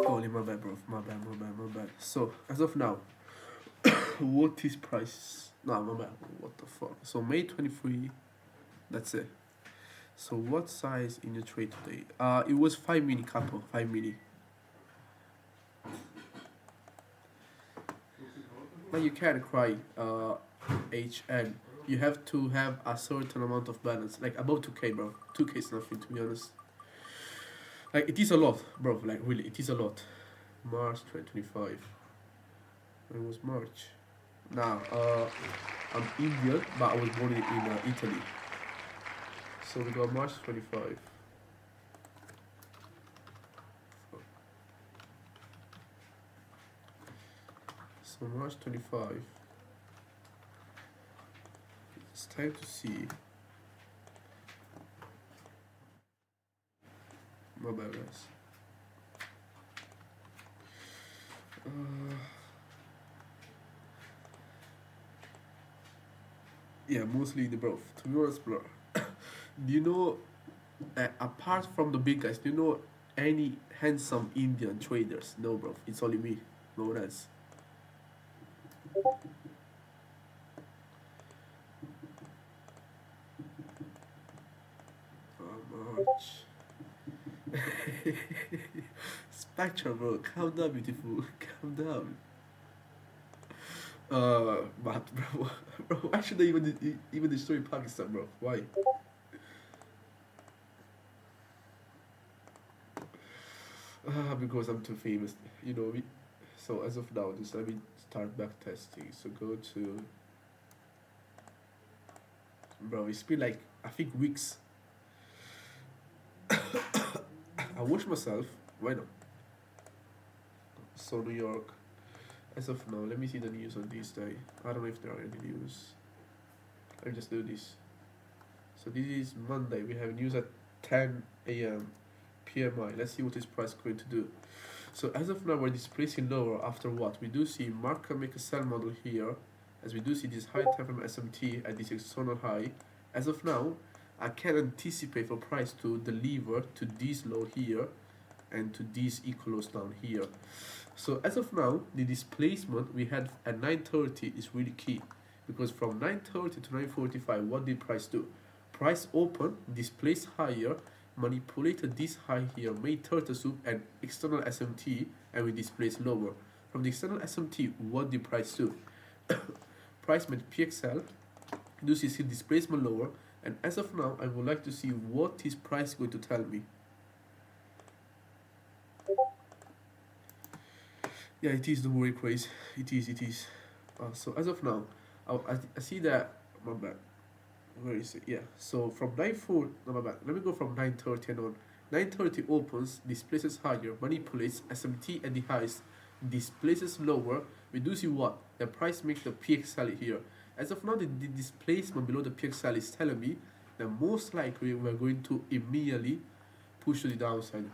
Holy, my bad, bro. My bad. So, as of now, what is price? No, my bad. What the fuck? So, May 23, that's it. So, what size in your trade today? It was 5 mini couple, 5 mini. But you can't cry, HN. You have to have a certain amount of balance, like above 2k, bro. 2k is nothing, to be honest. Like, it is a lot, bro. Like, really, it is a lot. March 2025. When was March? Now, I'm Indian, but I was born in Italy. So we got March 25. So March 25. It's time to see. My bad, guys. Yeah, mostly the bro. To be honest, bro. Do you know, apart from the big guys, do you know any handsome Indian traders? No, bro. It's only me. No one else. March. Spectre, bro. Calm down, beautiful. Calm down. But bro, bro, why should I even destroy Pakistan, bro? Why? Because I'm too famous. You know, so as of now, just let me start back testing. So go to, bro. It's been like I think weeks. I wash myself. Why not? So New York. As of now, let me see the news on this day. I don't know if there are any news. Let me just do this. So this is Monday. We have news at 10 a.m. PMI. Let's see what this price is going to do. So as of now, we're displacing lower after what? We do see market make a sell model here, as we do see this high time from SMT at this external high. As of now, I can anticipate for price to deliver to this low here and to these equal lows down here. So as of now, the displacement we had at 9:30 is really key, because from 9:30 to 9:45, what did price do? Price open, displaced higher, manipulated this high here, made turtle soup and external SMT, and we displaced lower. From the external SMT, what did price do? Price made PXL, do see displacement lower, and as of now, I would like to see what is price going to tell me. Yeah, it is the worry craze. It is. So as of now, I see that, my bad. Where is it? Yeah. So from 9:4, no, my bad. Let me go from 9:30 and on. 9:30 opens, displaces higher, manipulates SMT at the highest, displaces lower. We do see what? The price makes the PXL here. As of now, the displacement below the PXL is telling me that most likely we're going to immediately push to the downside.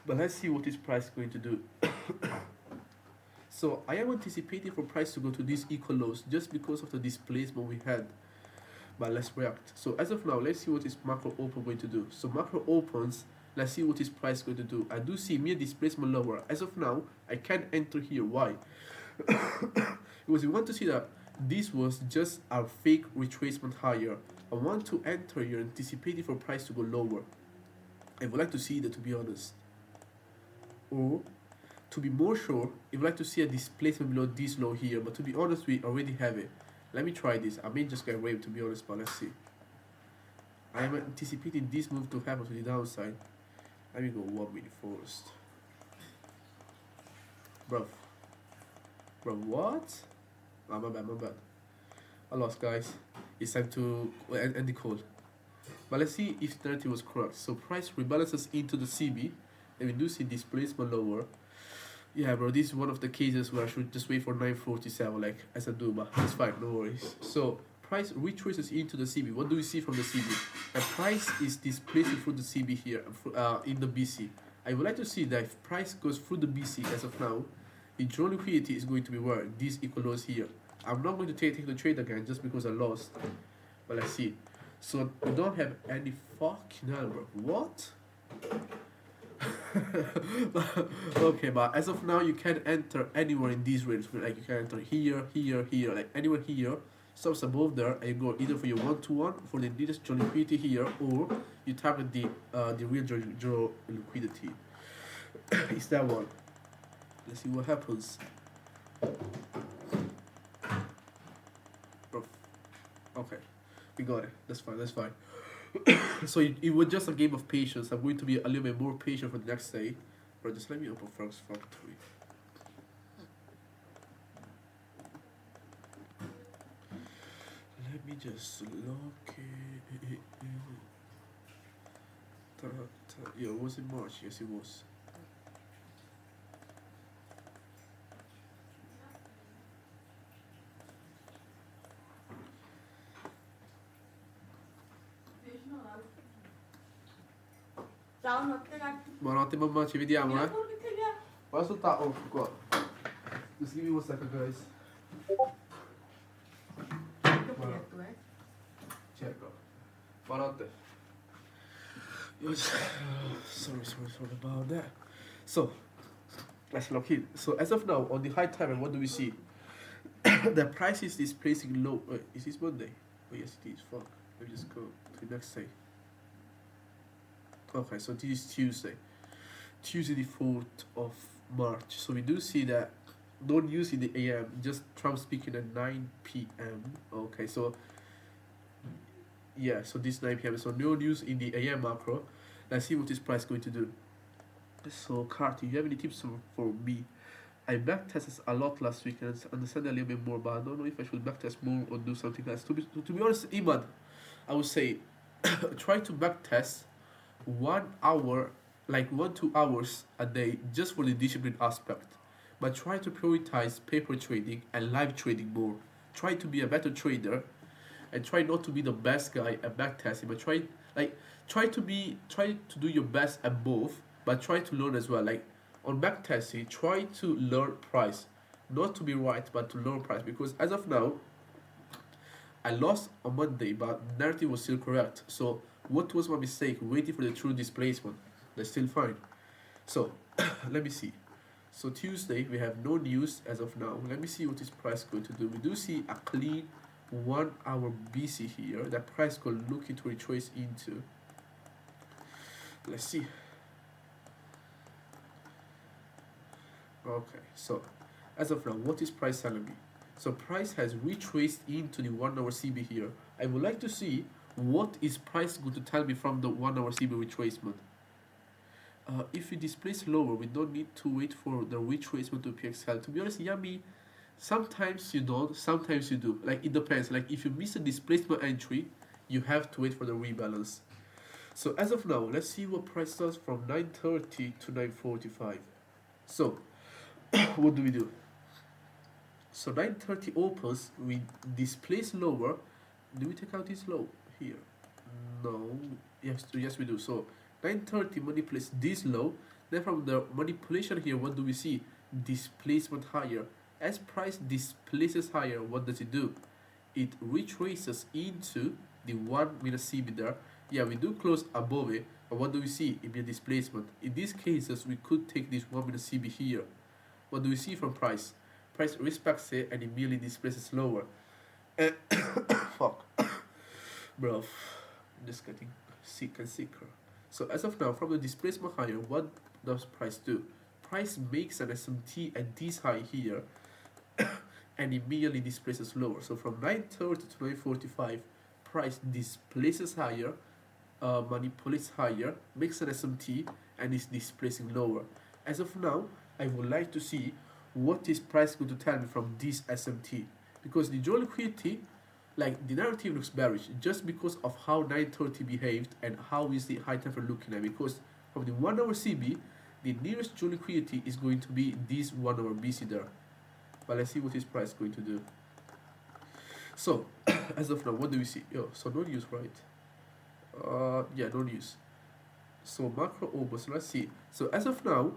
But let's see what this price is going to do. So I am anticipating for price to go to these equal lows just because of the displacement we had. But let's react. So as of now, let's see what is macro open going to do. So macro opens, let's see what is price going to do. I do see mere displacement lower. As of now, I can't enter here. Why? Because we want to see that this was just our fake retracement higher. I want to enter here anticipating for price to go lower. I would like to see that, to be honest. Or to be more sure, I would like to see a displacement below this low here, but to be honest, we already have it. Let me try this. I may just get raped, to be honest, but let's see. I am anticipating this move to happen to the downside. Let me go 1 minute first. Bro, what? Ah, my bad. I lost, guys. It's time to end the call. But let's see if narrative was correct. So price rebalances into the CB, and we do see displacement lower. Yeah, bro, this is one of the cases where I should just wait for 9:47, like as I do, but it's fine, no worries. So price retraces into the CB. What do we see from the CB? The price is displacing through the CB here, in the BC. I would like to see that if price goes through the BC as of now, the draw liquidity is going to be where? These equal lows here. I'm not going to take the trade again just because I lost. But let's see. So we don't have any fucking hell, bro. What? Okay, but as of now, you can't enter anywhere in these range. Like you can enter here, here, here, like anywhere here. Stops above there, and you go either for your 1-to-1 for the nearest Joe liquidity here, or you target the real Joe liquidity. It's that one. Let's see what happens. Okay, we got it. That's fine. That's fine. So it was just a game of patience. I'm going to be a little bit more patient for the next day. But just let me open Frank's Factory. Let me just look it. Yeah, it was in March. Yes, it was. Buonanotte mamma, ci vediamo, eh? Guarda sul tavolo, qua. Just give me 1 second, guys. Certo. Buonanotte. Sorry about that. So, let's look in. So, as of now, on the high time, what do we see? The price is displacing low. Is this Monday? Oh, yes, it is. Fuck. Let me just go to the next day. Okay, so this is Tuesday. Tuesday, the 4th of March. So, we do see that no news in the AM, just Trump speaking at 9 p.m. Okay, so yeah, so this 9 p.m. So no news in the AM macro. Let's see what this price is going to do. So Carty, you have any tips for me? I backtested a lot last week and understand a little bit more, but I don't know if I should backtest more or do something else. To be honest, Iman, I would say try to backtest 1 hour, like 1-2 hours a day, just for the discipline aspect. But try to prioritize paper trading and live trading more. Try to be a better trader and try not to be the best guy at backtesting, but try to do your best at both, but try to learn as well. Like on backtesting, try to learn price, not to be right, but to learn price. Because as of now, I lost on Monday, but narrative was still correct. So what was my mistake? Waiting for the true displacement. That's still fine. So let me see. So Tuesday we have no news as of now. Let me see what this price is going to do. We do see a clean 1 hour BC here. That price could look to retrace into. Let's see. Okay, so as of now, what is price telling me? So price has retraced into the 1 hour CB here. I would like to see what is price going to tell me from the 1 hour CB retracement. If it displays lower, we don't need to wait for the retracement to PXL. To be honest, Yami, sometimes you don't, sometimes you do. Like it depends. Like if you miss a displacement entry, you have to wait for the rebalance. So as of now, let's see what price does from 9:30 to 9:45. So what do we do? So 9:30 opens, we displace lower. Do we take out this low here? No. Yes we do. So 9:30 manipulates this low. Then from the manipulation here, what do we see? Displacement higher. As price displaces higher, what does it do? It retraces into the 1 minute CB there. Yeah, we do close above it, but what do we see? Immediate displacement. In these cases, we could take this 1 minute CB here. What do we see from price? Price respects it and immediately displaces lower. Fuck. Bro, I'm just getting sick and sicker. So as of now, from the displacement higher, what does price do? Price makes an SMT at this high here and immediately displaces lower. So from 9:30 to 9:45, price displaces higher, manipulates higher, makes an SMT, and is displacing lower. As of now, I would like to see what is price going to tell me from this SMT, because the dual liquidity, like the narrative looks bearish just because of how 9:30 behaved and how is the high time for looking at. Because from the 1 hour CB, the nearest dual liquidity is going to be this 1 hour BC there. But let's see what this price is going to do. So as of now, what do we see? So no news, right? Yeah, no news. So macro over. So let's see. So as of now,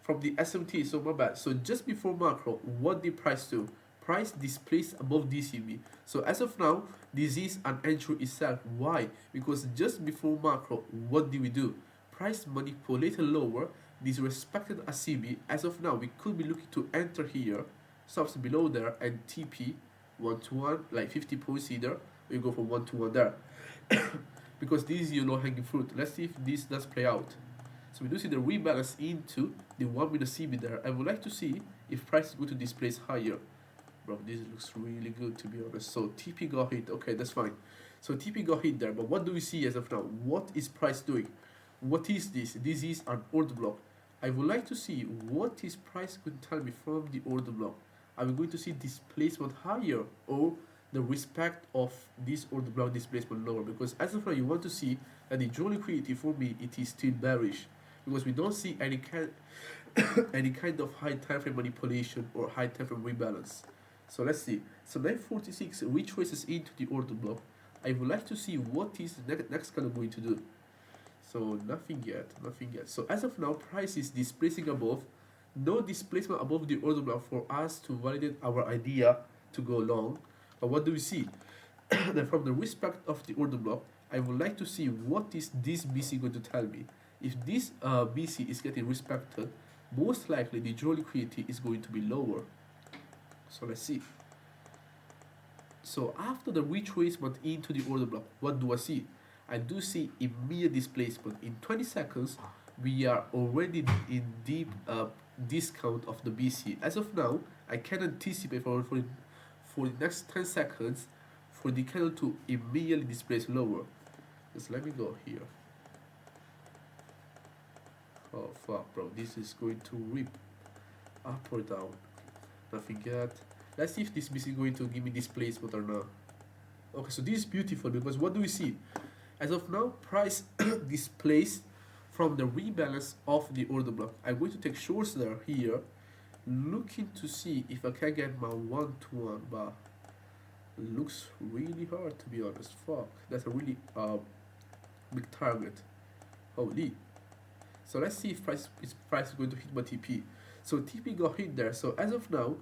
from the SMT, so my bad. So just before macro, what did price do? Price displaced above DCB. So as of now, this is an entry itself. Why? Because just before macro, what did we do? Price manipulated lower, this respected a CB. As of now, we could be looking to enter here, stops below there, and TP 1 to 1, like 50 points either. We go for 1 to 1 there. Because this is your low hanging fruit. Let's see if this does play out. So we do see the rebalance into the 1 minute CB there. I would like to see if price is going to displace higher. Bro, this looks really good to be honest. So TP got hit. Okay, that's fine. So TP got hit there. But what do we see as of now? What is price doing? What is this? This is an order block. I would like to see what is price going to tell me from the order block. Are we going to see displacement higher or the respect of this order block displacement lower? Because as of now, you want to see that the draw liquidity for me it is still bearish because we don't see any kind any kind of high time frame manipulation or high time frame rebalance. So let's see. So 946 retraces into the order block. I would like to see what is the next candle going to do. So nothing yet, nothing yet. So as of now, price is displacing above. No displacement above the order block for us to validate our idea to go long. But what do we see? Then from the respect of the order block, I would like to see what is this BC going to tell me. If this BC is getting respected, most likely the draw liquidity is going to be lower. So let's see. So after the retracement into the order block, what do I see? I do see immediate displacement. In 20 seconds, we are already in deep discount of the BC. As of now, I can anticipate for the next 10 seconds for the candle to immediately displace lower. Just let me go here. Oh fuck, bro, this is going to rip up or down. Nothing yet. Let's see if this BC is going to give me displacement or not. Okay, so this is beautiful because what do we see? As of now, price displaced from the rebalance of the order block. I'm going to take shorts there here, looking to see if I can get my 1-to-1, but it looks really hard to be honest. Fuck, that's a really big target. Holy. So let's see if price is going to hit my TP. So TP got hit there. So as of now,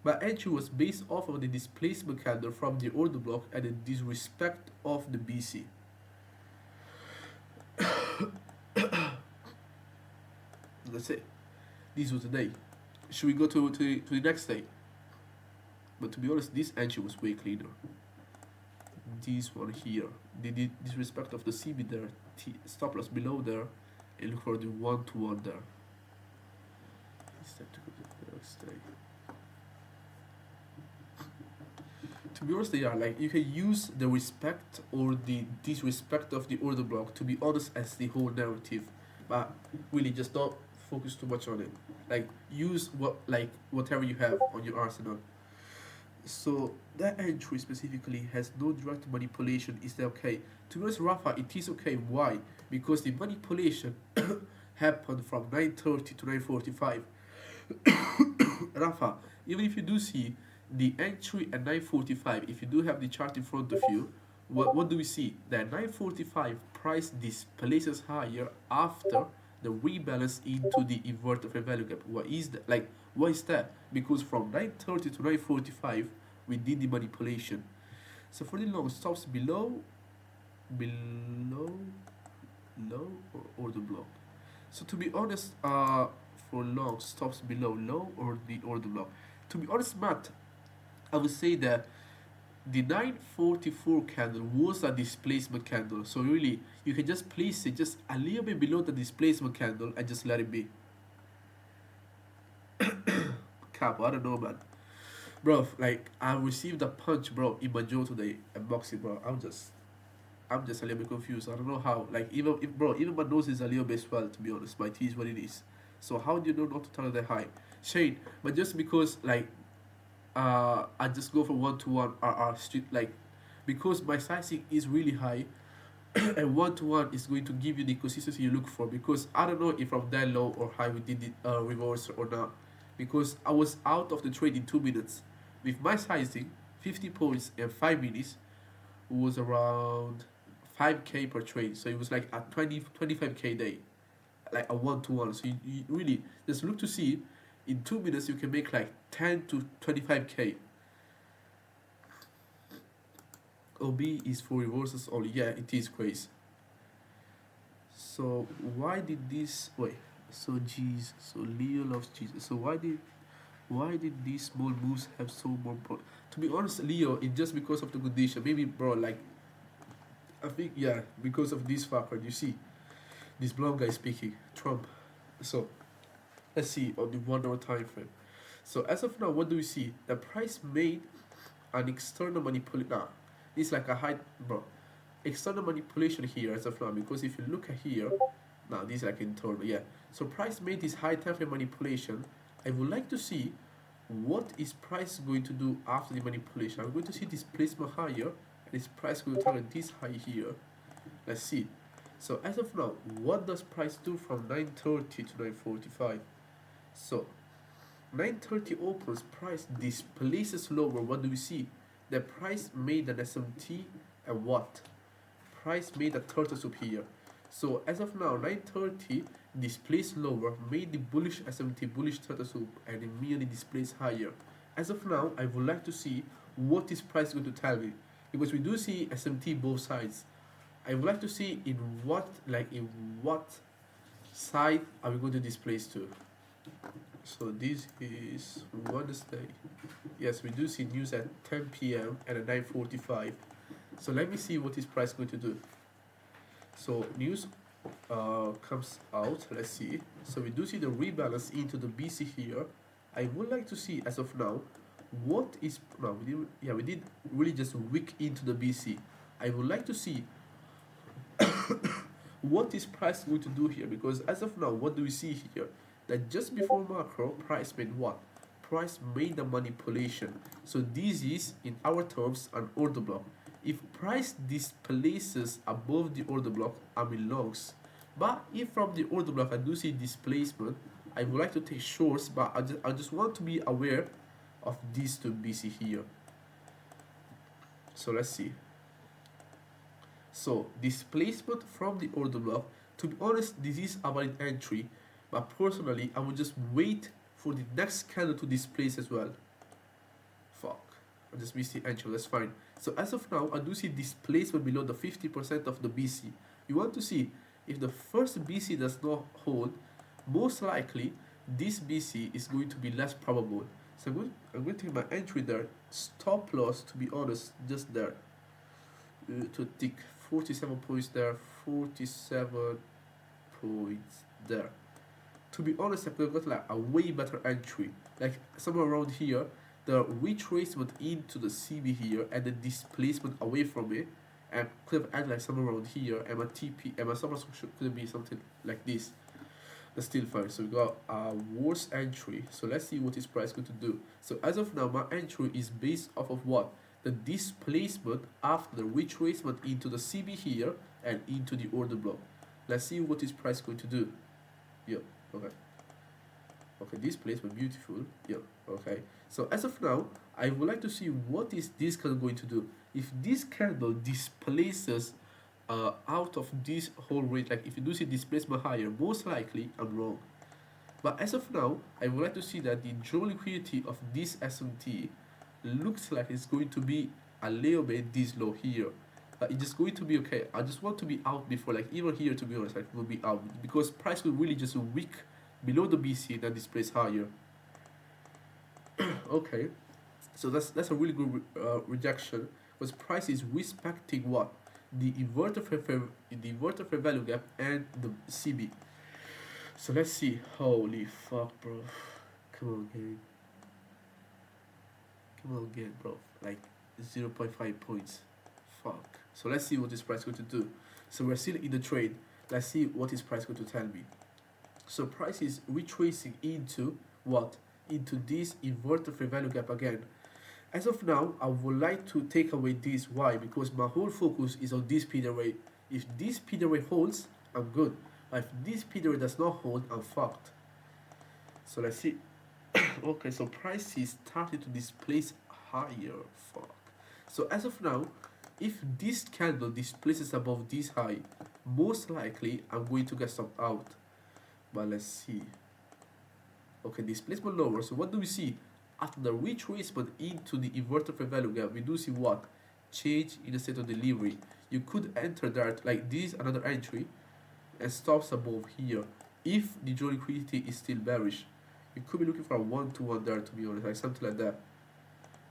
my entry was based off of the displacement candle from the order block and the disrespect of the BC. That's it. This was the day. Should we go to the next day? But to be honest, this entry was way cleaner. This one here, the disrespect of the CB there, stop loss below there, and look for the 1-to-1 there. It's time to go to the next day. To be honest, they are like you can use the respect or the disrespect of the order block to be honest as the whole narrative, but really just don't focus too much on it. Like use whatever you have on your arsenal. So that entry specifically has no direct manipulation. Is that okay? To be honest, Rafa, it is okay. Why? Because the manipulation happened from 9:30 to 9:45. Rafa, even if you do see the entry at 9:45, if you do have the chart in front of you, what do we see? That 9:45 price displaces higher after the rebalance into the inverted fair value gap. What is that? Like, why is that? Because from 9:30 to 9:45, we did the manipulation. So for the long stops below, or the block. So to be honest, for long stops below low or the order block. To be honest, Matt, I would say that the 944 candle was a displacement candle. So really, you can just place it just a little bit below the displacement candle and just let it be. Cap, I don't know, man. Bro, like I received a punch, bro, in my jaw today at boxing, bro. I'm just a little bit confused. I don't know how. Like even my nose is a little bit swelled. To be honest, my teeth is what it is. So how do you know not to turn that high, Shane? But just because like I just go for 1-to-1 RR street like because my sizing is really high and 1-to-1 is going to give you the consistency you look for because I don't know if I'm that low or high we did the reverse or not because I was out of the trade in 2 minutes with my sizing 50 points in 5 minutes was around 5k per trade, so it was like a 25k day, like a 1-to-1. So you really just look to see in 2 minutes you can make like 10 to 25k. OB is for reverses only. Yeah, it is crazy. So why did this wait So Jesus, so Leo loves Jesus. So why did these small moves have so more to be honest, Leo, it's just because of the condition. Maybe bro, like I think yeah, because of this factor, you see, this blonde guy speaking, Trump. So let's see on the 1 hour time frame. So as of now, what do we see? The price made an external manipulation. Nah, it's like a high bro. External manipulation here as of now, because if you look at here, now this is like internal, yeah. So price made this high time frame manipulation. I would like to see what is price going to do after the manipulation. I'm going to see this placement higher, and its price going to target this high here. Let's see. So as of now, what does price do from 9:30 to 9:45? So 9:30 opens, price displaces lower. What do we see? The price made an SMT and what? Price made a turtle soup here. So as of now, 9:30 displays lower, made the bullish SMT bullish turtle soup, and immediately displays higher. As of now, I would like to see what is price going to tell me, because we do see SMT both sides. I would like to see in what side are we going to displace to. So this is Wednesday. Yes, we do see news at 10 p.m. and at 9:45. So let me see what is price going to do. So news comes out. Let's see. So we do see the rebalance into the BC here. I would like to see as of now what is now we did really just wick into the BC. I would like to see what is price going to do here, because as of now, what do we see here? That just before macro, price made what? Price made a manipulation. So this is in our terms an order block. If price displaces above the order block, I'm in longs. But if from the order block I do see displacement, I would like to take shorts, but I just want to be aware of these two BC here. So let's see. So displacement from the order block. To be honest, this is a valid entry, but personally, I would just wait for the next candle to displace as well. Fuck, I just missed the entry. That's fine. So as of now, I do see displacement below the 50% of the BC. You want to see if the first BC does not hold, most likely this BC is going to be less probable. So I'm going to take my entry there. Stop loss, to be honest, just there. To tick 47 points there, 47 points there. To be honest, I could have got like a way better entry, like somewhere around here, the retracement into the CB here and the displacement away from it, and could have added like somewhere around here, and my TP and my summer could be something like this. That's still fine. So we got a worse entry. So let's see what this price going to do. So as of now, my entry is based off of what? The displacement after the retracement into the CB here and into the order block. Let's see what this price going to do. Yeah, okay. Okay, this placement beautiful. Yeah, okay. So as of now, I would like to see what is this candle going to do. If this candle displaces out of this whole range, like if you do see displacement higher, most likely I'm wrong. But as of now, I would like to see that the draw liquidity of this SMT looks like it's going to be a little bit this low here. It's just going to be okay. I just want to be out before, like even here, to be honest, like will be out because price will really just wick below the BC than displace higher. Okay, so that's a really good rejection, because price is respecting what? The inverter fair value gap and the CB. So let's see. Holy fuck, bro. Come on, game. Come on again, bro. Like 0.5 points. Fuck. So let's see what this price is going to do. So we're still in the trade. Let's see what this price is going to tell me. So price is retracing into what? Into this inverter fair value gap again. As of now, I would like to take away this. Why? Because my whole focus is on this PD rate. If this PD rate holds, I'm good. But if this PD rate does not hold, I'm fucked. So let's see. Okay, so price is starting to displace higher. Fuck. So as of now, if this candle displaces above this high, most likely I'm going to get some out. But let's see. Okay, displacement lower. So what do we see? After the retracement into the inverter fair value gap, we do see what? Change in the state of delivery. You could enter that, like this, another entry, and stops above here. if the dual liquidity is still bearish, you could be looking for a 1-to-1 there, to be honest, like something like that.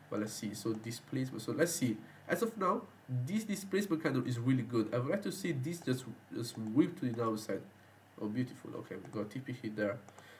But let's see. So displacement. So let's see. As of now, this displacement candle is really good. I would like to see this just whip to the downside. Oh, beautiful. Okay, we got TP hit there.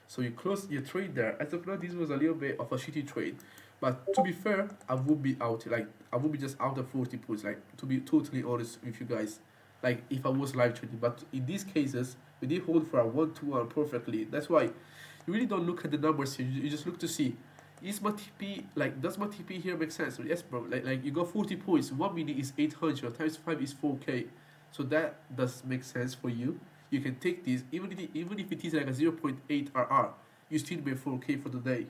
So you close your trade there. As of now, this was a little bit of a shitty trade. But to be fair, I would be out. Like, I would be just out of 40 points. Like, to be totally honest with you guys. Like, if I was live trading. But in these cases, we did hold for a 1-to-1 perfectly. That's why you really don't look at the numbers here. You just look to see, is my TP, like, does my TP here make sense? Yes, bro. Like you got 40 points. 1 minute is 800 times 5 is 4K. So that does make sense for you. You can take this, even if it is like a 0.8 RR, you still make 4K for the day.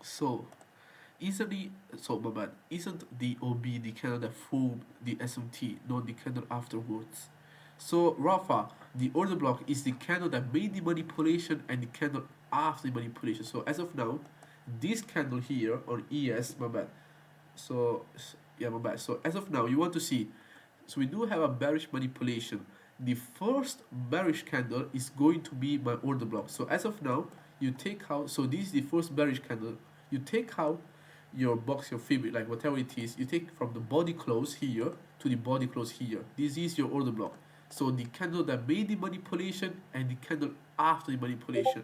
So, isn't the OB the candle that formed the SMT, not the candle afterwards? So, Rafa, the order block is the candle that made the manipulation and the candle after the manipulation. So, as of now, this candle here on ES, my bad. So, yeah, my bad. So, as of now, you want to see, so we do have a bearish manipulation. The first bearish candle is going to be my order block. So, as of now, you take out, so this is the first bearish candle. You take out your box, your favorite, like whatever it is, you take from the body close here to the body close here. This is your order block. So the candle that made the manipulation and the candle after the manipulation.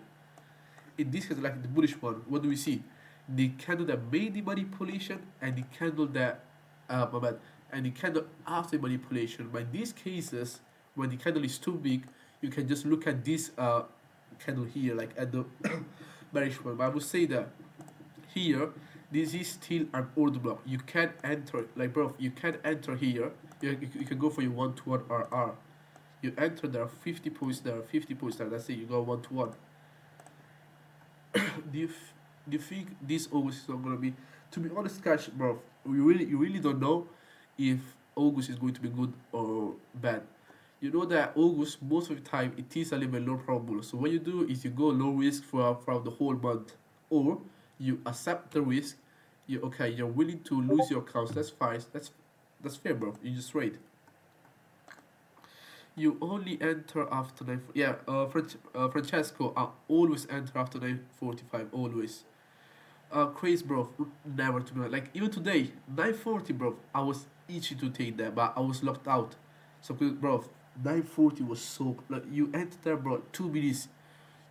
In this case, like the bullish one, what do we see? The candle that made the manipulation and the candle that, my bad, and the candle after the manipulation. But in these cases, when the candle is too big, you can just look at this candle here, like at the bearish one. But I would say that here, this is still an order block. You can't enter, like bro, you can't enter here. You can go for your 1-to-1 RR. You enter there, 50 points there, 50 points there. That's it. You go 1-to-1. Do you think this August is not gonna be? To be honest, Cash, bro, you really don't know if August is going to be good or bad. You know that August most of the time it is a little bit low probable. So what you do is you go low risk for the whole month, or you accept the risk. You're willing to lose your accounts. That's fine. That's fair, bro. You just trade. You only enter after 9. Yeah, Francesco, I always enter after 9:45. Always. Crazy, bro. Never to be like even today 9:40, bro. I was itchy to take that, but I was locked out. So, bro, 9:40 was so like you enter there, bro. 2 minutes.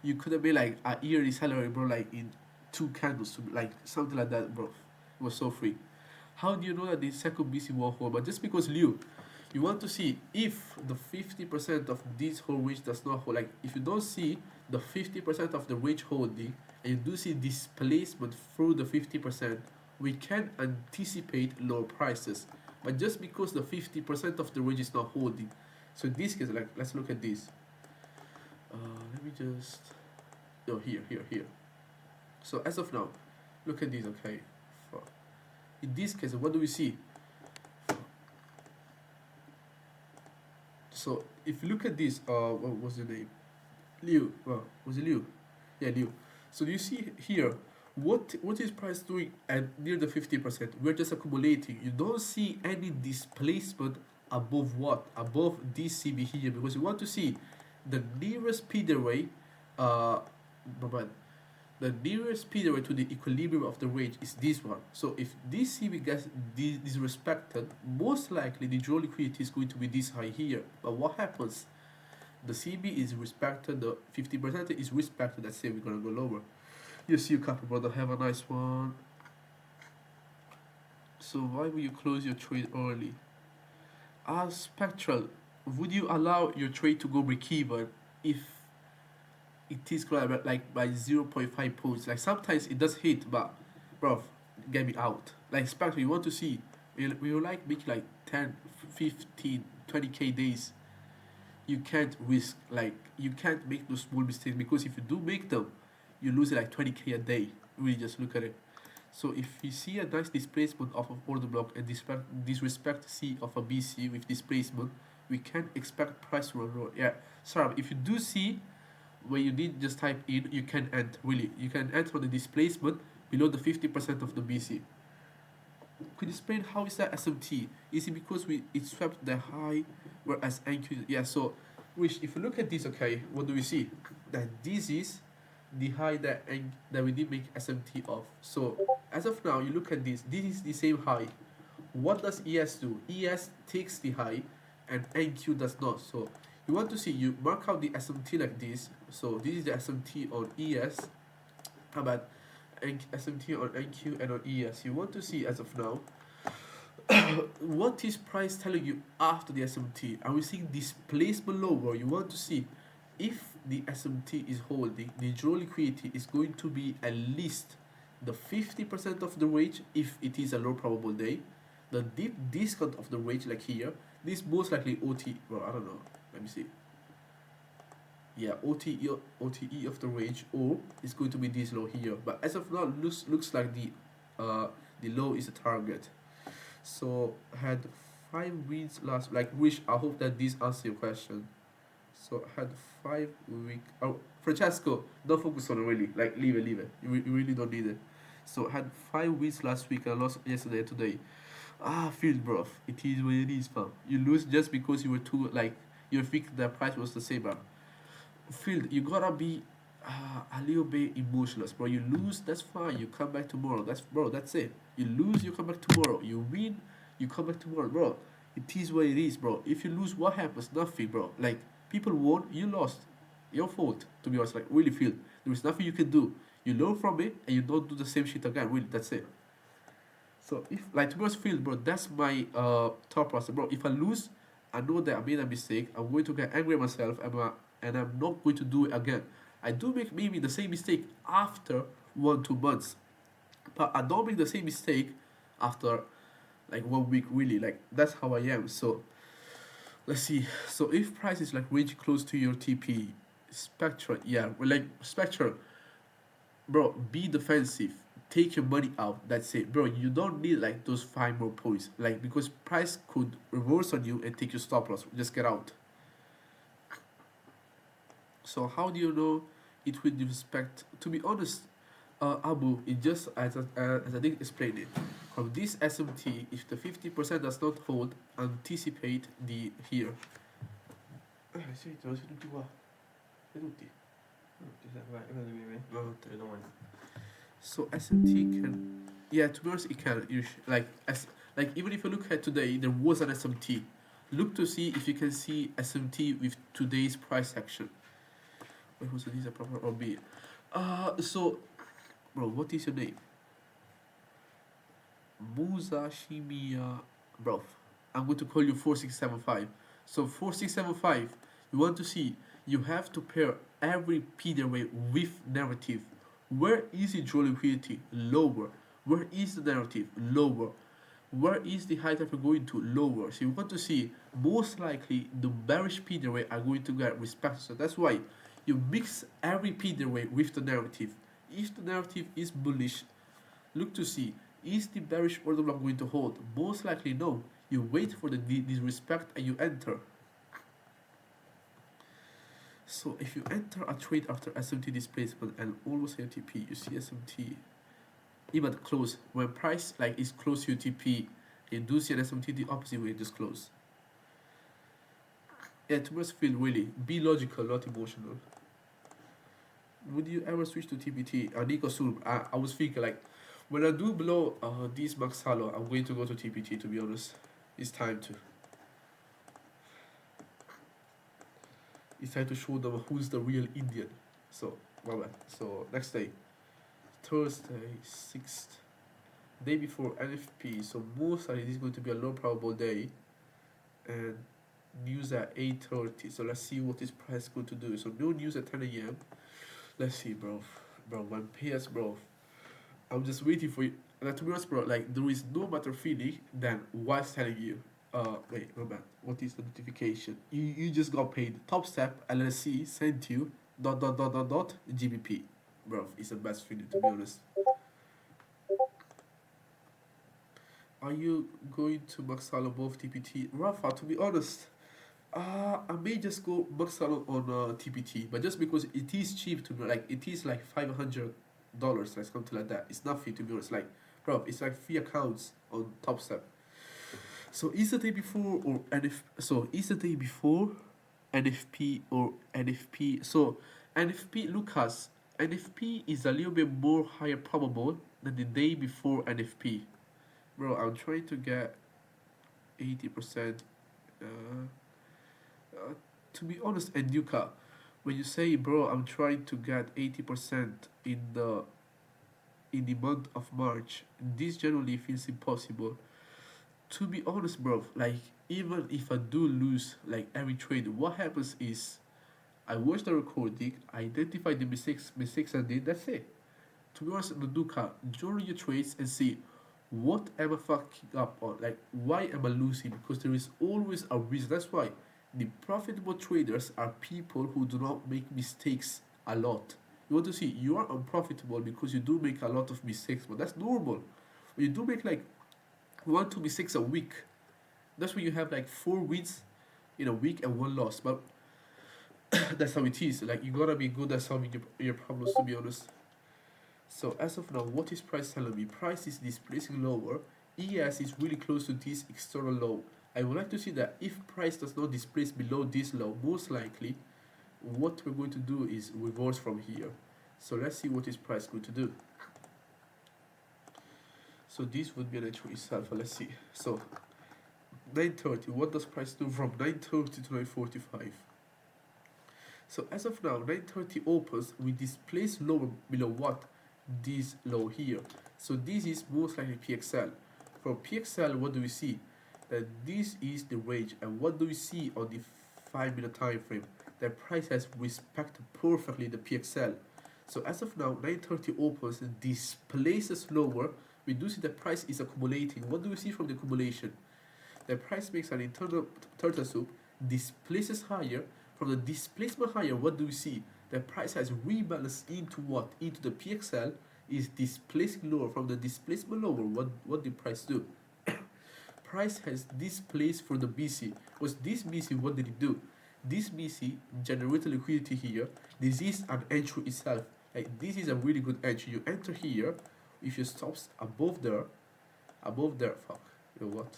You could have been like a yearly salary, bro. Like in 2 candles, like something like that, bro. It was so free. How do you know that the second BC won't hold? But just because Liu, you want to see if the 50% of this whole range does not hold. Like if you don't see the 50% of the range holding and you do see displacement through the 50%, we can anticipate lower prices. But just because the 50% of the range is not holding, so in this case, like let's look at this. Let me just, oh, here. So as of now, look at this, okay. In this case, what do we see? So if you look at this, what was the name? Liu. Was it Liu? Yeah, Liu. So you see here, what is price doing at near the 50%? We're just accumulating. You don't see any displacement above what? Above this CB here, because you want to see the nearest speed away, the nearest speed away to the equilibrium of the range is this one. So if this CB gets disrespected, most likely the draw liquidity is going to be this high here. But what happens? The CB is respected, the 50% is respected. Let's say we're gonna go lower. You see you, couple brother. Have a nice one. So why will you close your trade early? Spectral, would you allow your trade to go break even if it is like by 0.5 points? Like sometimes it does hit, but bro, get me out. Like Spectral, you want to see, we like make like 10, 15, 20k days. You can't risk, like you can't make those small mistakes, because if you do make them, you lose like 20k a day. Really, just look at it. So if you see a nice displacement of an order block and disrespect C of a BC with displacement, we can expect price to run. Yeah, sorry, if you do see where you need just type in, you can enter, really, you can enter on the displacement below the 50% of the BC. Could you explain how is that SMT? Is it because we it swept the high, whereas NQ? Yeah. So, which if you look at this, okay, what do we see? That this is the high that we did make SMT of. So as of now, you look at this. This is the same high. What does ES do? ES takes the high, and NQ does not. So you want to see, you mark out the SMT like this. So this is the SMT on ES. How about SMT on NQ and on ES? You want to see as of now what is price telling you after the SMT? Are we seeing displacement lower? You want to see if the SMT is holding, the draw liquidity is going to be at least the 50% of the range if it is a low probable day. The deep discount of the range, like here, this most likely OT. Well, I don't know. Let me see. Yeah, OTE of the range, or it's going to be this low here. But as of now, looks like the low is a target. So had 5 weeks last, like, wish I hope that this answers your question. So had 5 week. Oh, Francesco, don't focus on it really. Like, leave it. You really don't need it. So had 5 weeks last week and I lost yesterday and today. Ah, field bro. It is what it is, fam. You lose just because you were too like you think the price was the same, bro. Field, you gotta be a little bit emotionless, bro. You lose, that's fine. You come back tomorrow. That's it. You lose, you come back tomorrow. You win, you come back tomorrow, bro. It is what it is, bro. If you lose, what happens? Nothing, bro. Like, people won, you lost. Your fault, to be honest. Like, really, feel there is nothing you can do. You learn from it and you don't do the same shit again. Really, that's it. So if, like, to be honest, feel, bro, that's my thought process, bro. If I lose, I know that I made a mistake. I'm going to get angry at myself, and I'm not going to do it again. I do make maybe the same mistake after 1 2 months, but I don't make the same mistake after like 1 week. Really, like, that's how I am. So let's see. So if price is like range close to your TP, Spectrum, yeah, well, like Spectrum, bro, be defensive. Take your money out. That's it, bro. You don't need like those 5 more points, like, because price could reverse on you and take your stop loss. Just get out. So how do you know it with respect? To be honest, Abu, it just as I did explain it. From this SMT, if the 50% does not hold, anticipate the here. Sì, te lo sei tutti qua. Sei tutti. Vai, vai. No, Te lo domani. so SMT can, yeah, to be honest, it can. Like, like, even if you look at today, there was an SMT. Look to see if you can see SMT with today's price action. Wait, was this a proper or B? So, bro, what is your name? Musa Shimiya, bro. I'm going to call you 4675. So 4675, you want to see, you have to pair every PD array with narrative. Where is the draw liquidity? Lower. Where is the narrative? Lower. Where is the high that we're going to? Lower. So you want to see, most likely the bearish PD array are going to get respect. So that's why you mix every PD array with the narrative. If the narrative is bullish, look to see, is the bearish order block going to hold? Most likely no. You wait for the disrespect and you enter. So if you enter a trade after SMT displacement and almost UTP, you see SMT even close. When price like is close to UTP, you do see an SMT the opposite way, just close. Yeah, to must feel really. Be logical, not emotional. Would you ever switch to TPT? Nico soon. I was thinking like, when I do below this max halo, I'm going to go to TPT, to be honest. It's time to. It's time to show them who's the real Indian. So, my bad. So, next day. Thursday, 6th. Day before NFP. So, most likely this is going to be a low probable day. And news at 8:30. So, let's see what this price is going to do. So, no news at 10 a.m. Let's see, bro. Bro, my PS, bro. I'm just waiting for you. And to be honest, bro, like, there is no better feeling than what's telling you. Wait, no man. What is the notification? You just got paid. Top Step LLC sent you dot GBP. Bro, it's the best feeling, to be honest. Are you going to Maxalo both TPT? Rafa, to be honest, I may just go Maxalo on TPT, but just because it is cheap to me, like, it is like $500, like something like that. It's nothing, to be honest. Like, Bro, it's like 3 accounts on Top Step. So is the day before or NF? So is the day before NFP or NFP? So NFP, Lucas, NFP is a little bit more higher probable than the day before NFP. Bro, I'm trying to get 80%. Uh, to be honest, and Yuka, when you say, bro, I'm trying to get 80% in the month of March, this generally feels impossible. To be honest, bro, like even if I do lose like every trade, what happens is I watch the recording, I identify the mistakes I did. That's it. To be honest, Maduka, join your trades and see what am I fucking up on? Like, why am I losing? Because there is always a reason. That's why the profitable traders are people who do not make mistakes a lot. You want to see you are unprofitable because you do make a lot of mistakes, but that's normal. When you do make like 1 2 mistakes a week, that's when you have like 4 wins in a week and 1 loss. But that's how it is. Like you gotta be good at solving your problems, to be honest. So as of now, what is price telling me? Price is displacing lower. ES is really close to this external low. I would like to see that if price does not displace below this low, most likely what we're going to do is reverse from here. So let's see what is price going to do. So this would be an entry itself. Let's see. So 9:30. What does price do from 9:30 to 9:45? So as of now, 9:30 opens. We displace lower below what? This low here. So this is most likely PXL. From PXL, what do we see? That this is the range. And what do we see on the 5 minute time frame? The price has respected perfectly the PXL. So as of now, 9:30 opens, displaces lower. We do see the price is accumulating. What do we see from the accumulation? The price makes an internal turtle soup, displaces higher. From the displacement higher, what do we see? The price has rebalanced into what? Into the PXL, is displacing lower. From the displacement lower, what did price do? Price has displaced from the BC. Was this BC, what did it do? This BC generated liquidity here. This is an entry itself. Like this is a really good entry. You enter here, if you stops above there, fuck, you know what?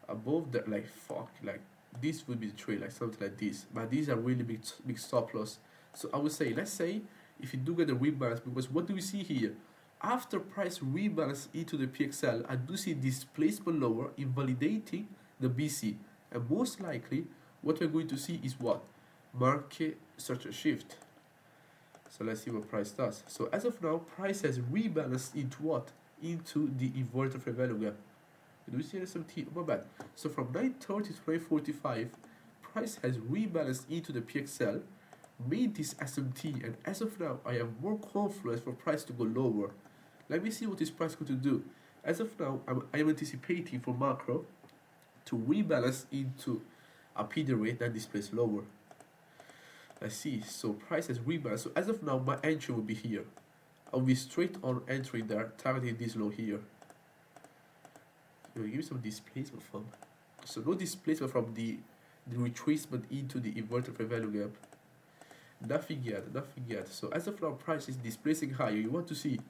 Above there, like fuck, like this would be the trade, like something like this. But these are really big stop loss. So I would say, let's say if you do get a rebalance, because what do we see here? After price rebalance into the PXL, I do see displacement lower, invalidating the BC, and most likely what we're going to see is what? Market structure shift. So let's see what price does. So as of now, price has rebalanced into what? Into the inverted fair value gap. Do we see SMT? Oh, my bad. So from 9:30 to 9:45, price has rebalanced into the PXL, made this SMT, and as of now, I have more confidence for price to go lower. Let me see what this price going to do. As of now, I am anticipating for macro to rebalance into a PD rate that displays lower. Let's see. So price has rebalanced. So as of now, my entry will be here. I'll be straight on entering there, targeting this low here. Give me some displacement from. So no displacement from the retracement into the inverted fair value gap. Nothing yet. So as of now, price is displacing higher. You want to see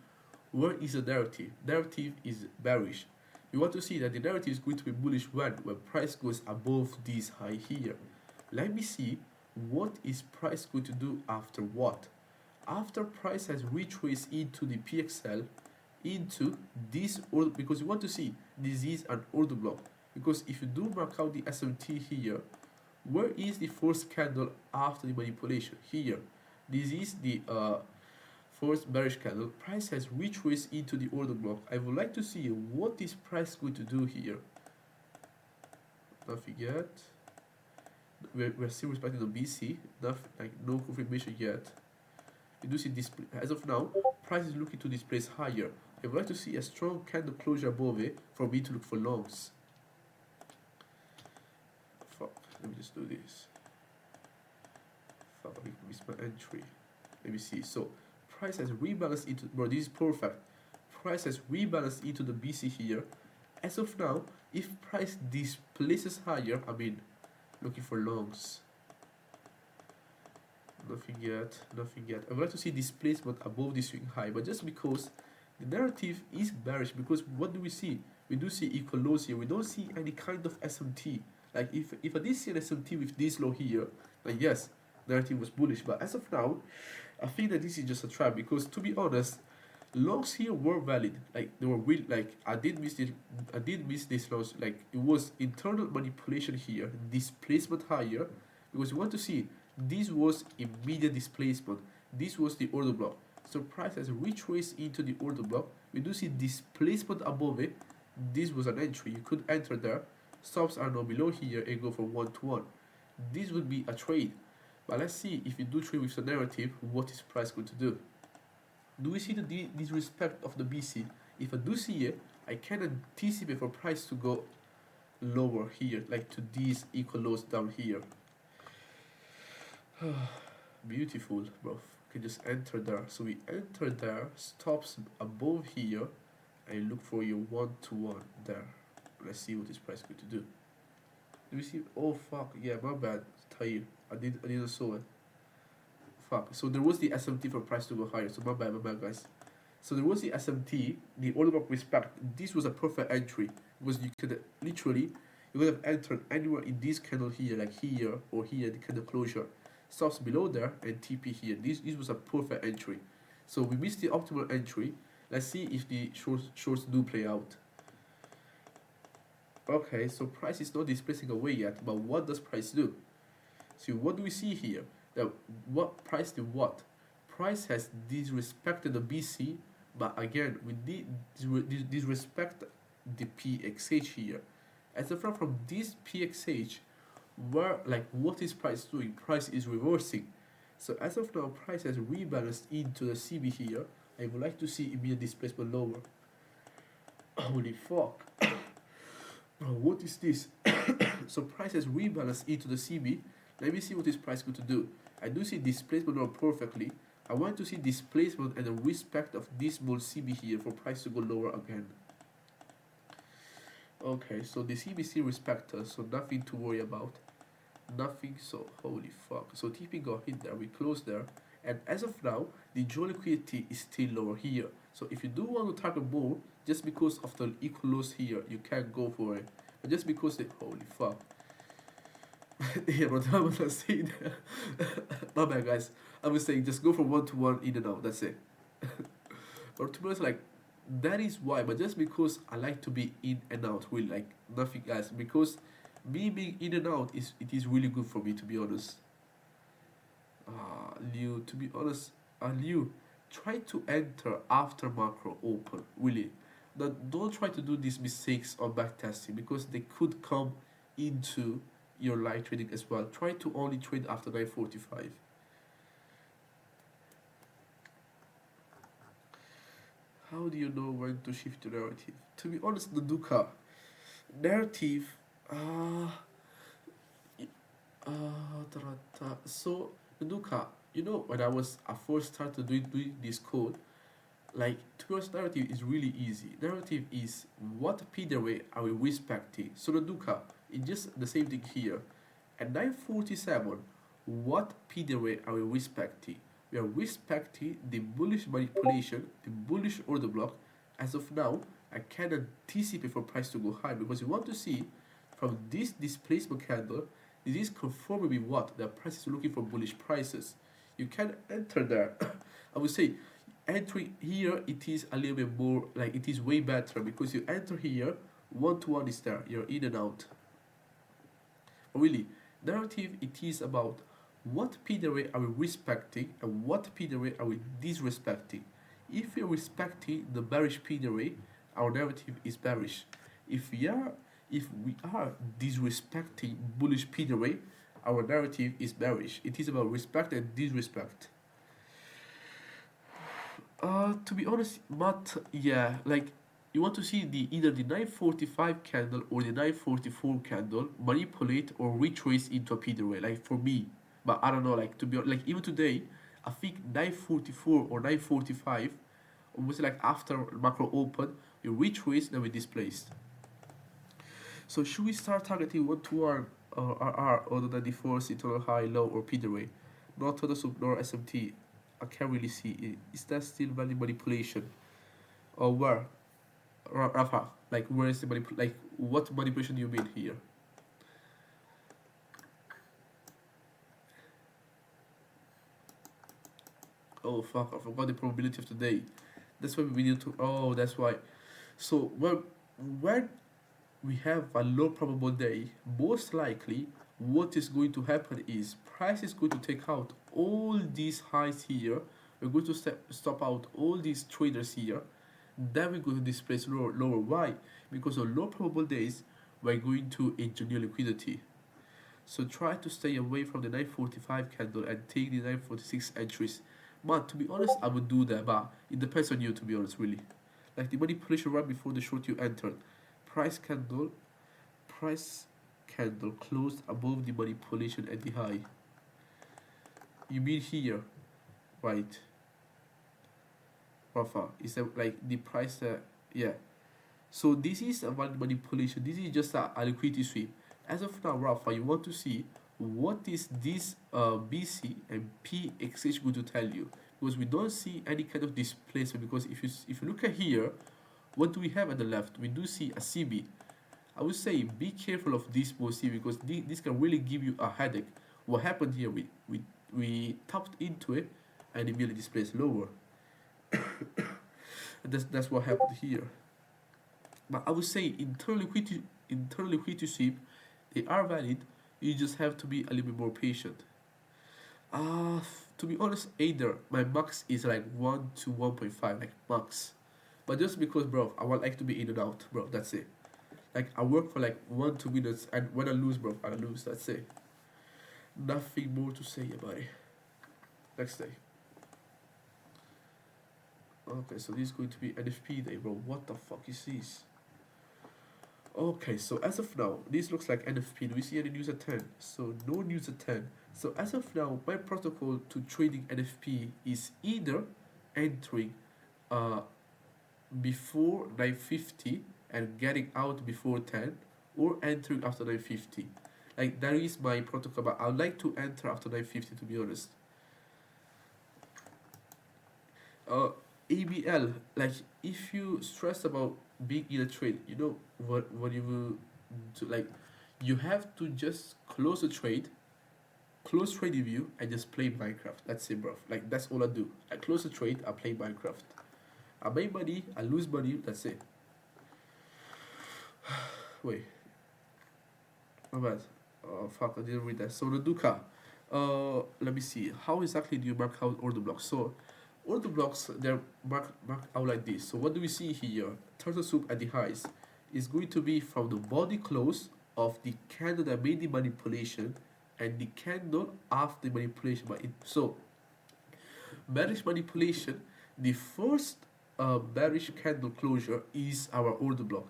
where is the narrative. Narrative is bearish. You want to see that the narrative is going to be bullish when price goes above this high here. Let me see what is price going to do after what. After price has retraced into the PXL, into this order, because you want to see this is an order block. Because if you do mark out the SMT here, where is the first candle after the manipulation? Here. This is the first bearish candle. Price has retraced into the order block. I would like to see what is price going to do here. Nothing yet. We're still respecting the BC. Nothing, like no confirmation yet. You do see display. As of now, price is looking to displace higher. I would like to see a strong candle closure above it for me to look for longs. Fuck, let me just do this. Fuck, I missed my entry. Let me see. So, price has rebalanced into. Bro, this is perfect. Price has rebalanced into the BC here. As of now, if price displaces higher, I mean, looking for longs. Nothing yet. I would like to see displacement above the swing high, but just because The narrative is bearish because what do we see? We do see equal lows here. We don't see any kind of SMT. Like if I did see an SMT with this low here, then yes, narrative was bullish. But as of now, I think that this is just a trap because to be honest, lows here were valid. Like they were real. Like I did miss this lows. Like it was internal manipulation here, displacement higher, because you want to see this was immediate displacement. This was the order block. So price has retraced into the order block. We do see displacement above it. This was an entry. You could enter there. Stops are now below here and go for 1 to 1. This would be a trade. But let's see if you do trade with the narrative, what is price going to do? Do we see the disrespect of the BC? If I do see it, I can anticipate for price to go lower here, like to these equal lows down here. Beautiful, bro. Can just enter there. So we enter there, stops above here, and look for your 1 to 1 there. Let's see what this price is going to do. Do we see? Oh fuck! Yeah, my bad. Tahir, I didn't saw it. Fuck. So there was the SMT for price to go higher. So my bad, guys. So there was the SMT, the order block respect. This was a perfect entry because you could literally you could have entered anywhere in this candle here, like here or here, the candle closure. Stops below there and TP here. This was a perfect entry. So we missed the optimal entry. Let's see if the shorts do play out. Okay, so price is not displacing away yet, but what does price do? So what do we see here? That what price did what? Price has disrespected the BC, but again we did disrespect the PXH here. As a from this PXH, where like what is price doing? Price is reversing. So as of now, price has rebalanced into the CB here. I would like to see immediate displacement lower. Holy fuck. Bro, what is this? So price has rebalanced into the CB. Let me see what this price going to do. I do see displacement now perfectly. I want to see displacement and the respect of this small CB here for price to go lower again. Okay, so the CBC respect us, so nothing to worry about. Nothing, so holy fuck. So TP got hit there, we closed there. And as of now, the dual liquidity is still lower here. So if you do want to target more, just because of the equal lows here, you can't go for it. But just because they, holy fuck. Yeah, but I'm not saying that. My bad, guys. I was saying just go from 1 to 1 in and out, that's it. Or to be honest, like, that is why, but just because I like to be in and out, really, like, nothing else. Because me being in and out, it is really good for me, to be honest. Liu, to be honest, Liu, try to enter after macro open, really. Don't try to do these mistakes on backtesting because they could come into your live trading as well. Try to only trade after 9:45. How do you know when to shift to narrative? To be honest, the Duca narrative. So the Duca, when I first started doing this code, like to be honest, narrative is really easy. Narrative is what PWA are we respecting. So the Duca, it's just the same thing here. At 9:47, what PWA are we respecting? We are respecting the bullish manipulation, the bullish order block. As of now, I can anticipate for price to go high because you want to see from this displacement candle, this is confirming with what? The price is looking for bullish prices. You can enter there. I would say entering here, it is a little bit more, like it is way better because you enter here, 1 to 1 is there, you're in and out. Really, narrative, it is about what PWA are we respecting and what PWA are we disrespecting. If we're respecting the bearish PWA, our narrative is bearish. If we are disrespecting bullish PWA, our narrative is bearish. It is about respect and disrespect. To be honest, but yeah, like you want to see either the 9:45 candle or the 9:44 candle manipulate or retrace into a PWA. Like for me, but I don't know. Like to be like even today, I think 9:44 or 9:45, almost like after macro open, we retrace then we displaced. So should we start targeting 1 to 1 or RR or the 94 internal high, low or PWA? Not total sub nor SMT. I can't really see it. Is that still value manipulation? Or where? Rafa, like where is the like what manipulation do you mean here? Oh fuck, I forgot the probability of today. That's why we need to. Oh, that's why. So when we have a low probable day, most likely what is going to happen is price is going to take out all these highs here. We're going to stop out all these traders here. Then we're going to displace lower. Why? Because on low probable days, we're going to engineer liquidity. So try to stay away from the 945 candle and take the 946 entries. But to be honest, I would do that, but it depends on you, to be honest, really. Like the manipulation right before the short you entered. Price candle, price candle closed above the manipulation at the high. You mean here, right? Rafa, is that like the price yeah. So this is a manipulation. This is just a liquidity sweep. As of now, Rafa, you want to see what is this BC and PXH going to tell you, because we don't see any kind of displacement. Because if you look at here, what do we have at the left? We do see a CB. I would say be careful of this mostly because this can really give you a headache. What happened here? We tapped into it and immediately displaced lower. That's what happened here. But I would say internal liquidity sweep, they are valid. You just have to be a little bit more patient. Uh, to be honest, either my max is like 1 to 1.5, like max. But just because, bro, I want like to be in and out, bro. That's it. Like I work for like 1 2 minutes, and when I lose, bro, I lose. That's it. Nothing more to say about it. Next day. Okay, so this is going to be NFP day, bro. What the fuck is this? Okay, so as of now, this looks like NFP. Do we see any news at 10? So no news at 10. So as of now, my protocol to trading NFP is either entering uh before 950 and getting out before 10, or entering after 950. Like that is my protocol, but I would like to enter after 950, to be honest. uh ABL, like if you stress about being in a trade, you know what you will do, like you have to just close the trade, close trade view, and just play Minecraft. That's it, bro. Like that's all I do. I close the trade, I play Minecraft. I make money, I lose money, that's it. Wait, my bad. Oh fuck, I didn't read that. So the Duca. Let me see. How exactly do you mark out order blocks? So order blocks, they're marked out like this. So what do we see here? Turtle soup at the highs is going to be from the body close of the candle that made the manipulation and the candle after the manipulation. So bearish manipulation, the first bearish candle closure is our order block,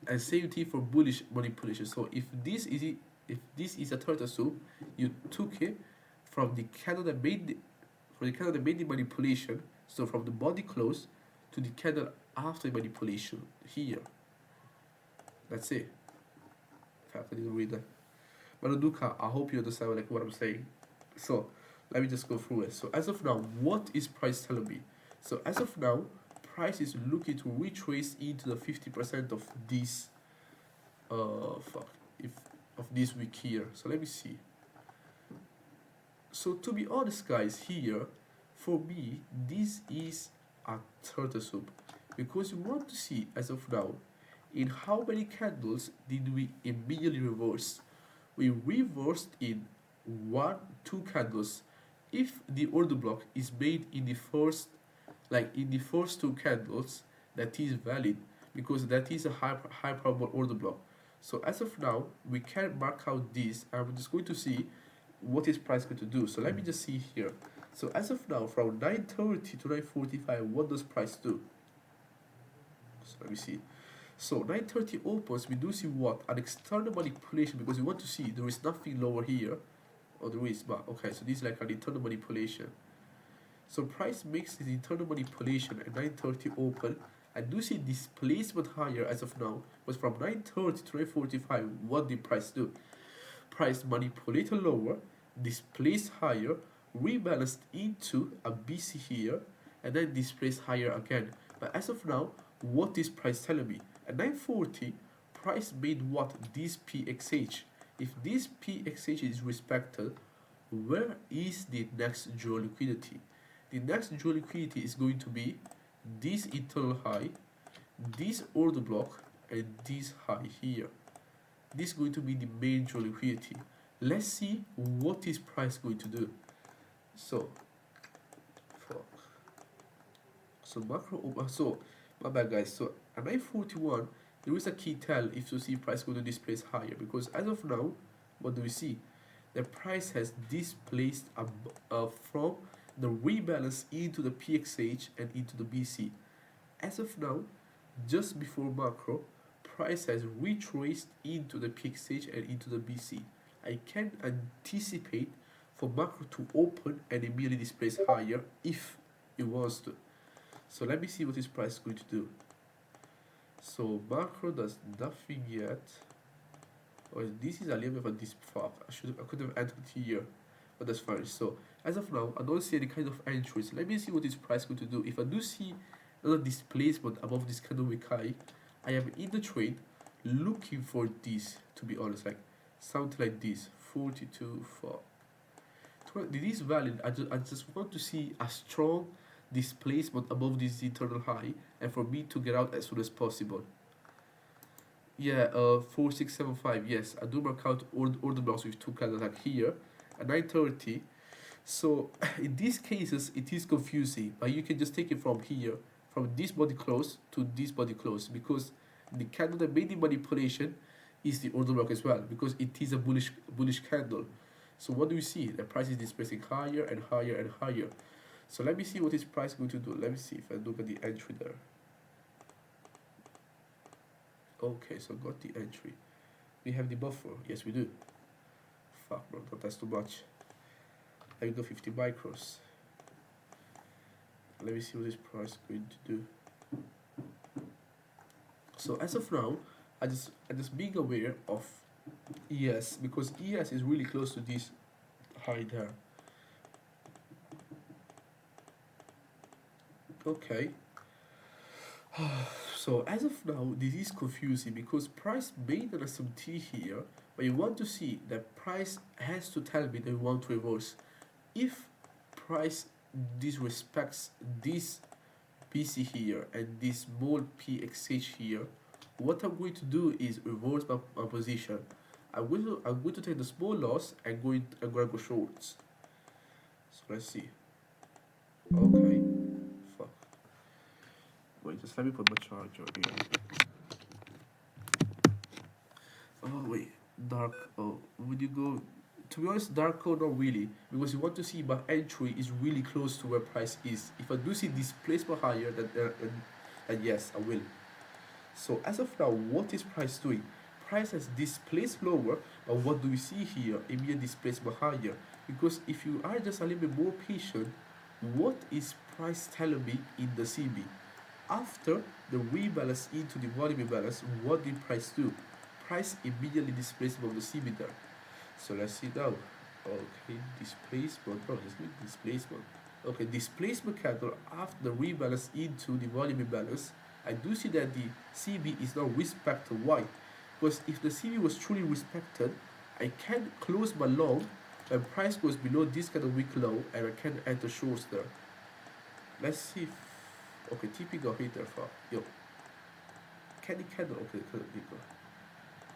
and same thing for bullish manipulation. So if this is a turtle soup, you took it from the candle that made the manipulation, so from the body close to the candle after the manipulation here. That's it. In fact, I didn't read that. Manaduka, I hope you understand like what I'm saying. So let me just go through it. So as of now, what is price telling me? So as of now, price is looking to retrace into the 50% of this fuck if of this week here. So let me see. So to be honest, guys, here for me this is a turtle soup, because we want to see as of now in how many candles did we immediately reverse. We reversed in 1 2 candles. If the order block is made in the first, like in the first 2 candles, that is valid, because that is a high probable order block. So as of now, we can mark out this, and we're just going to see what is price going to do. So let me just see here. So as of now, from 9:30 to 9:45, what does price do? So let me see. So 9:30 opens, we do see what? An external manipulation, because we want to see there is nothing lower here. Or there is, but okay, so this is like an internal manipulation. So price makes this internal manipulation at 9:30 open. I do see displacement higher as of now, but from 9:30 to 9:45, what did price do? Price manipulated lower, displaced higher, rebalanced into a BC here, and then displaced higher again. But as of now, what is price telling me? At 940, price made what? This PXH. If this PXH is respected, where is the next dual liquidity? The next dual liquidity is going to be this internal high, this order block, and this high here. This is going to be the main dual liquidity. Let's see what is price going to do. So, so my bad guys. So at 941, there is a key tell if you see price going to displace higher, because as of now, what do we see? The price has displaced from the rebalance into the PXH and into the BC. As of now, just before macro, price has retraced into the PXH and into the BC. I can anticipate for macro to open and immediately displace higher if it wants to. So let me see what this price is going to do. So macro does nothing yet. Oh, this is a little bit of a this fuck. I could have entered here, but that's fine. So as of now, I don't see any kind of entries. Let me see what this price is going to do. If I do see another displacement above this candle wick high, I am in the trade looking for this, to be honest, like something like this, 42 for. It is valid. I just want to see a strong displacement above this internal high and for me to get out as soon as possible. Yeah, 4675. Yes, I do mark out order blocks with two candles like here at 930. So in these cases, it is confusing, but you can just take it from here, from this body close to this body close, because the candle that made the manipulation is the order block as well, because it is a bullish candle. So what do we see? The price is displacing higher and higher and higher. So let me see what this price is going to do. Let me see if I look at the entry there. Okay, so got the entry. We have the buffer. Yes, we do. Fuck, bro, that's too much. Let me go 50 micros. Let me see what this price is going to do. So as of now, I just being aware of ES, because ES is really close to this high there. Okay. So as of now, this is confusing because price made an SMT here, but you want to see that price has to tell me that we want to reverse. If price disrespects this BC here and this small PXH here, what I'm going to do is reverse my position. I'm going to take the small loss and I'm going to go shorts. So let's see. Okay. Fuck. Wait, just let me put my charger here. Oh wait, dark. Oh, would you go? To be honest, dark code not really, because you want to see my entry is really close to where price is. If I do see displacement higher, then yes, I will. So as of now, what is price doing? Price has displaced lower, but what do we see here? Immediate displacement higher. Because if you are just a little bit more patient, what is price telling me in the CB? After the rebalance into the volume imbalance, what did price do? Price immediately displaced above the CB there. So let's see now. Okay, displacement. No, this is displacement. Okay, displacement candle after the rebalance into the volume imbalance. I do see that the CB is now respected. Why? Because if the CB was truly respected, I can close my long when price goes below this kind of weak low, and I can enter shorts there. Let's see if, okay, TP got hit there for, yo. Candy candle, okay, go.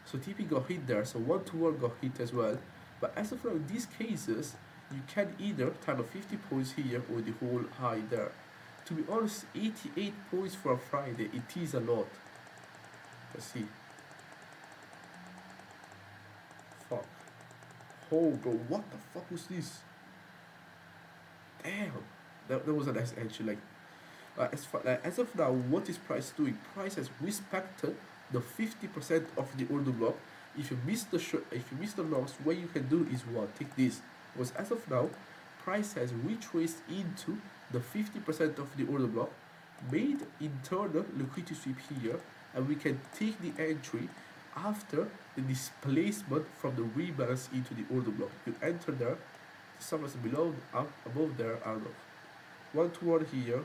So TP got hit there, so 1-1 got hit as well. But as of now, in these cases, you can either time a 50 points here or the whole high there. To be honest, 88 points for a Friday, it is a lot. Let's see. Fuck. Oh, bro, what the fuck was this? Damn. That was a nice entry. As of now, what is price doing? Price has respected the 50% of the order block. If you miss the loss, what you can do is what? Take this. Because as of now, price has retraced into the 50% of the order block, made internal liquidity sweep here, and we can take the entry after the displacement from the rebalance into the order block. You enter there, somewhere below, up, above there, out of 1-1 here,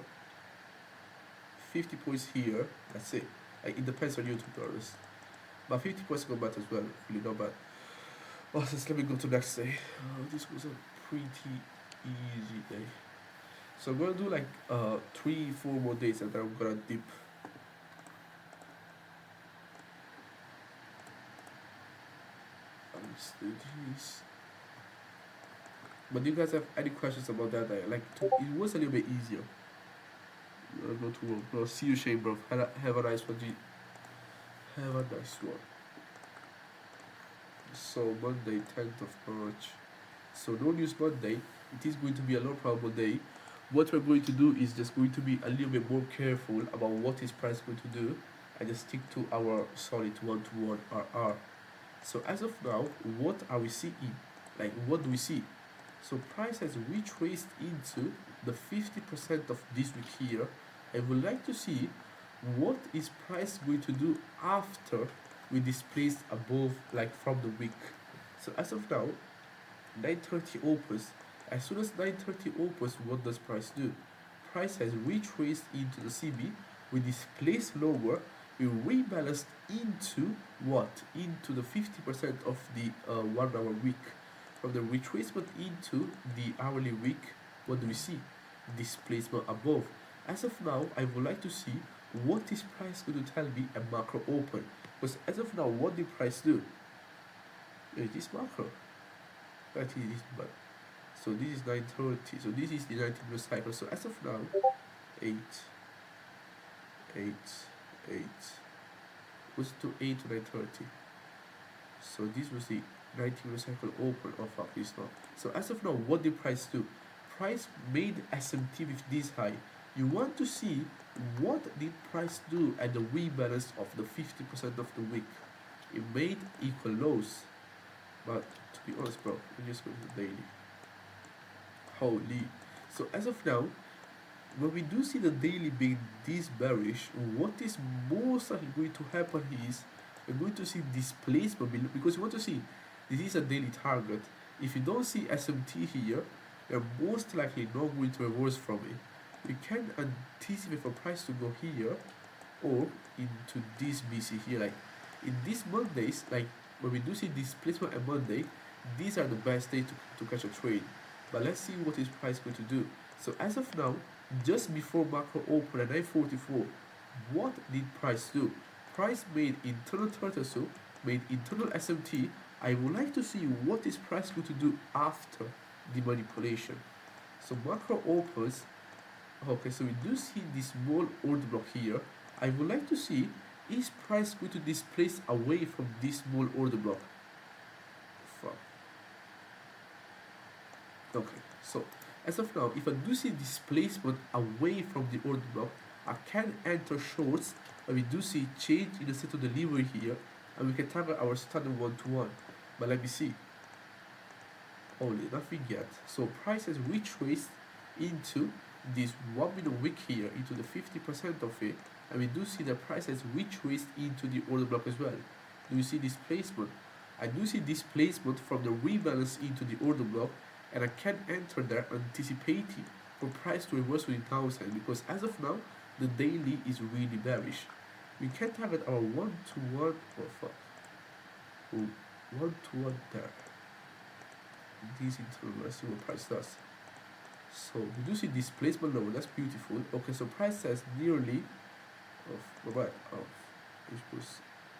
50 points here. That's it. Like, it depends on you, to be honest. But 50 points not bad as well. Really not bad. Oh, just let me go to next day. This was a pretty easy day. So I'm gonna do like 3, 4 more days, and then I'm gonna dip. Let's do this. But do you guys have any questions about that? It was a little bit easier. Go to work, bro. See you, Shane, bro. Have a nice one, G. Have a nice one. So Monday, 10th of March. So no news Monday. It is going to be a low probable day. What we're going to do is just going to be a little bit more careful about what is price going to do, and just stick to our solid one-to-one RR. So as of now, what are we seeing? Like, what do we see? So price has retraced into the 50% of this week here. I would like to see what is price going to do after we displaced above, like, from the week. So as of now, 9:30 opens. As soon as 9:30 opens, what does price do? Price has retraced into the CB. We displaced lower. We rebalanced into what? Into the 50% of the 1 hour week. From the retracement into the hourly week, what do we see? Displacement above. As of now, I would like to see what is price going to tell me a macro open. Because as of now, what did price do? It is macro. That is but so this is 9:30. So this is the 90-minute cycle. So as of now, 8, 8, 8. Was it to 8 to 9:30? So this was the 90-minute cycle open of up this now. So as of now, what did price do? Price made SMT with this high. You want to see what did price do at the rebalance of the 50% of the week. It made equal lows. But to be honest, bro, we're just going to the daily. Holy. So as of now, when we do see the daily being this bearish, what is most likely going to happen is we're going to see displacement below, because you want to see this is a daily target. If you don't see SMT here, you're most likely not going to reverse from it. We can anticipate for price to go here or into this BC here. Like in these Mondays, like when we do see displacement on Monday, these are the best days to catch a trade. But let's see what is price going to do. So as of now, just before macro open at 9:44, what did price do? Price made internal torso, made internal SMT. I would like to see what is price going to do after the manipulation. So macro opens. Okay, so we do see this small order block here. I would like to see, is price going to displace away from this small order block? Fuck. Okay, so as of now, if I do see displacement away from the order block, I can enter shorts, and we do see change in the set of delivery here, and we can target our standard one-to-one. But let me see. Only nothing yet. So price has retraced into this 1 minute wick here, into the 50% of it, and we do see the price has retraced into the order block as well. Do you see displacement? I do see displacement from the rebalance into the order block, and I can enter there anticipating for price to reverse to the downside, because as of now the daily is really bearish. We can target our one-to-one one-to-one there. This internal, let's see what price does. So we do see displacement lower, that's beautiful. Okay, so price says nearly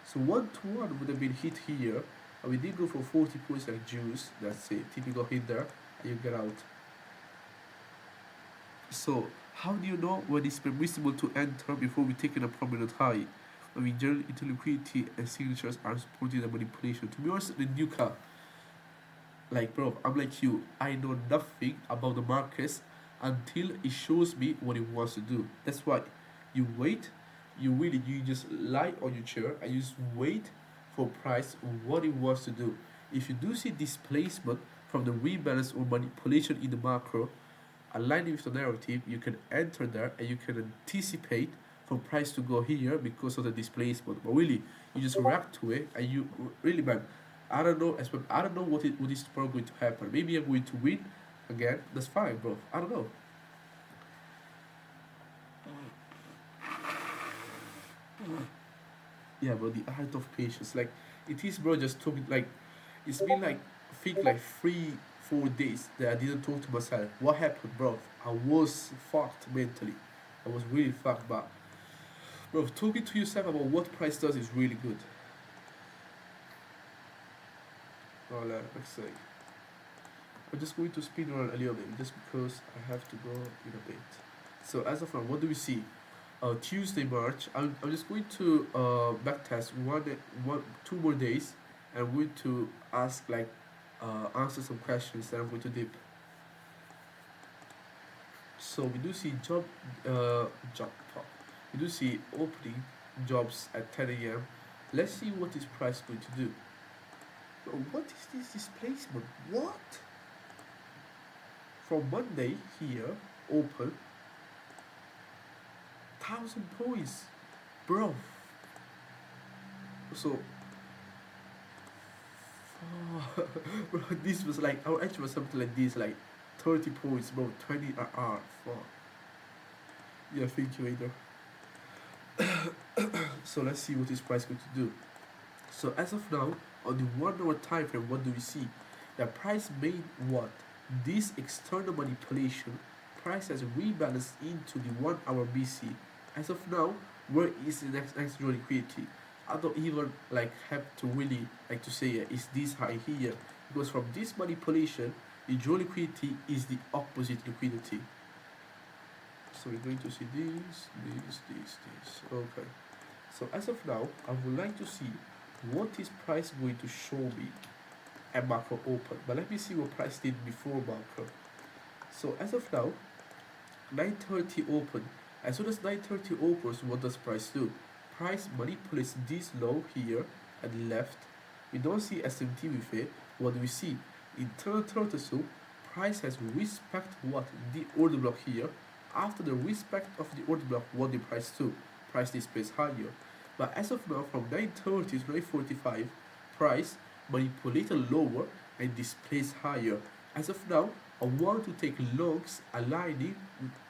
so one-to-one would have been hit here, and we did go for 40 points like juice. That's it, typical hit there, and you get out. So how do you know when it's permissible to enter before we take in a prominent high? When we generally into liquidity and signatures are supporting the manipulation. To be honest, the new car, like bro, I'm like you, I know nothing about the markets until it shows me what it wants to do. That's why you wait, you just lie on your chair and you just wait for price what it wants to do. If you do see displacement from the rebalance or manipulation in the macro aligning with the narrative, you can enter there and you can anticipate for price to go here because of the displacement. But really, you just react to it, and you really, man, I don't know. I don't know what is tomorrow going to happen. Maybe I'm going to win again. That's fine, bro. I don't know. Yeah, bro, the art of patience. Like, it is, bro, just talking, like, it's been like, I think, like, 3, 4 days that I didn't talk to myself. What happened, bro? I was fucked mentally. I was really fucked, but, bro, talking to yourself about what price does is really good. Well, let's say, I'm just going to speed run a little bit just because I have to go in a bit. So, as of now, what do we see? Tuesday, March. I'm just going to backtest 2 more days, and I'm going to ask like answer some questions that I'm going to dip. So we do see job pop. We do see opening jobs at 10 a.m. Let's see what this price going to do. Bro, what is this displacement? What? From Monday here, open 1,000 points, bro. So bro, this was like our edge was something like this, like 30 points, bro, 20 RR. Fuck. Yeah, thank you, Ader. So let's see what this price going to do. So as of now, on the 1 hour time frame, what do we see? The price made what? This external manipulation, price has rebalanced into the 1 hour BC. As of now, where is the next draw liquidity? I don't even like have to really like to say is this high here, because from this manipulation, the draw liquidity is the opposite liquidity. So we're going to see this. Okay. So as of now, I would like to see what is price going to show me at macro open. But let me see what price did before macro. So as of now, 9:30 open. As soon as 9:30 opens, what does price do? Price manipulates this low here at the left. We don't see SMT with it. What do we see? In turtle soup, price has respect what? The order block here. After the respect of the order block, what the price do? Price displays higher. But as of now, from 9:30 to 9:45, price manipulated lower and displays higher. As of now, I want to take longs aligning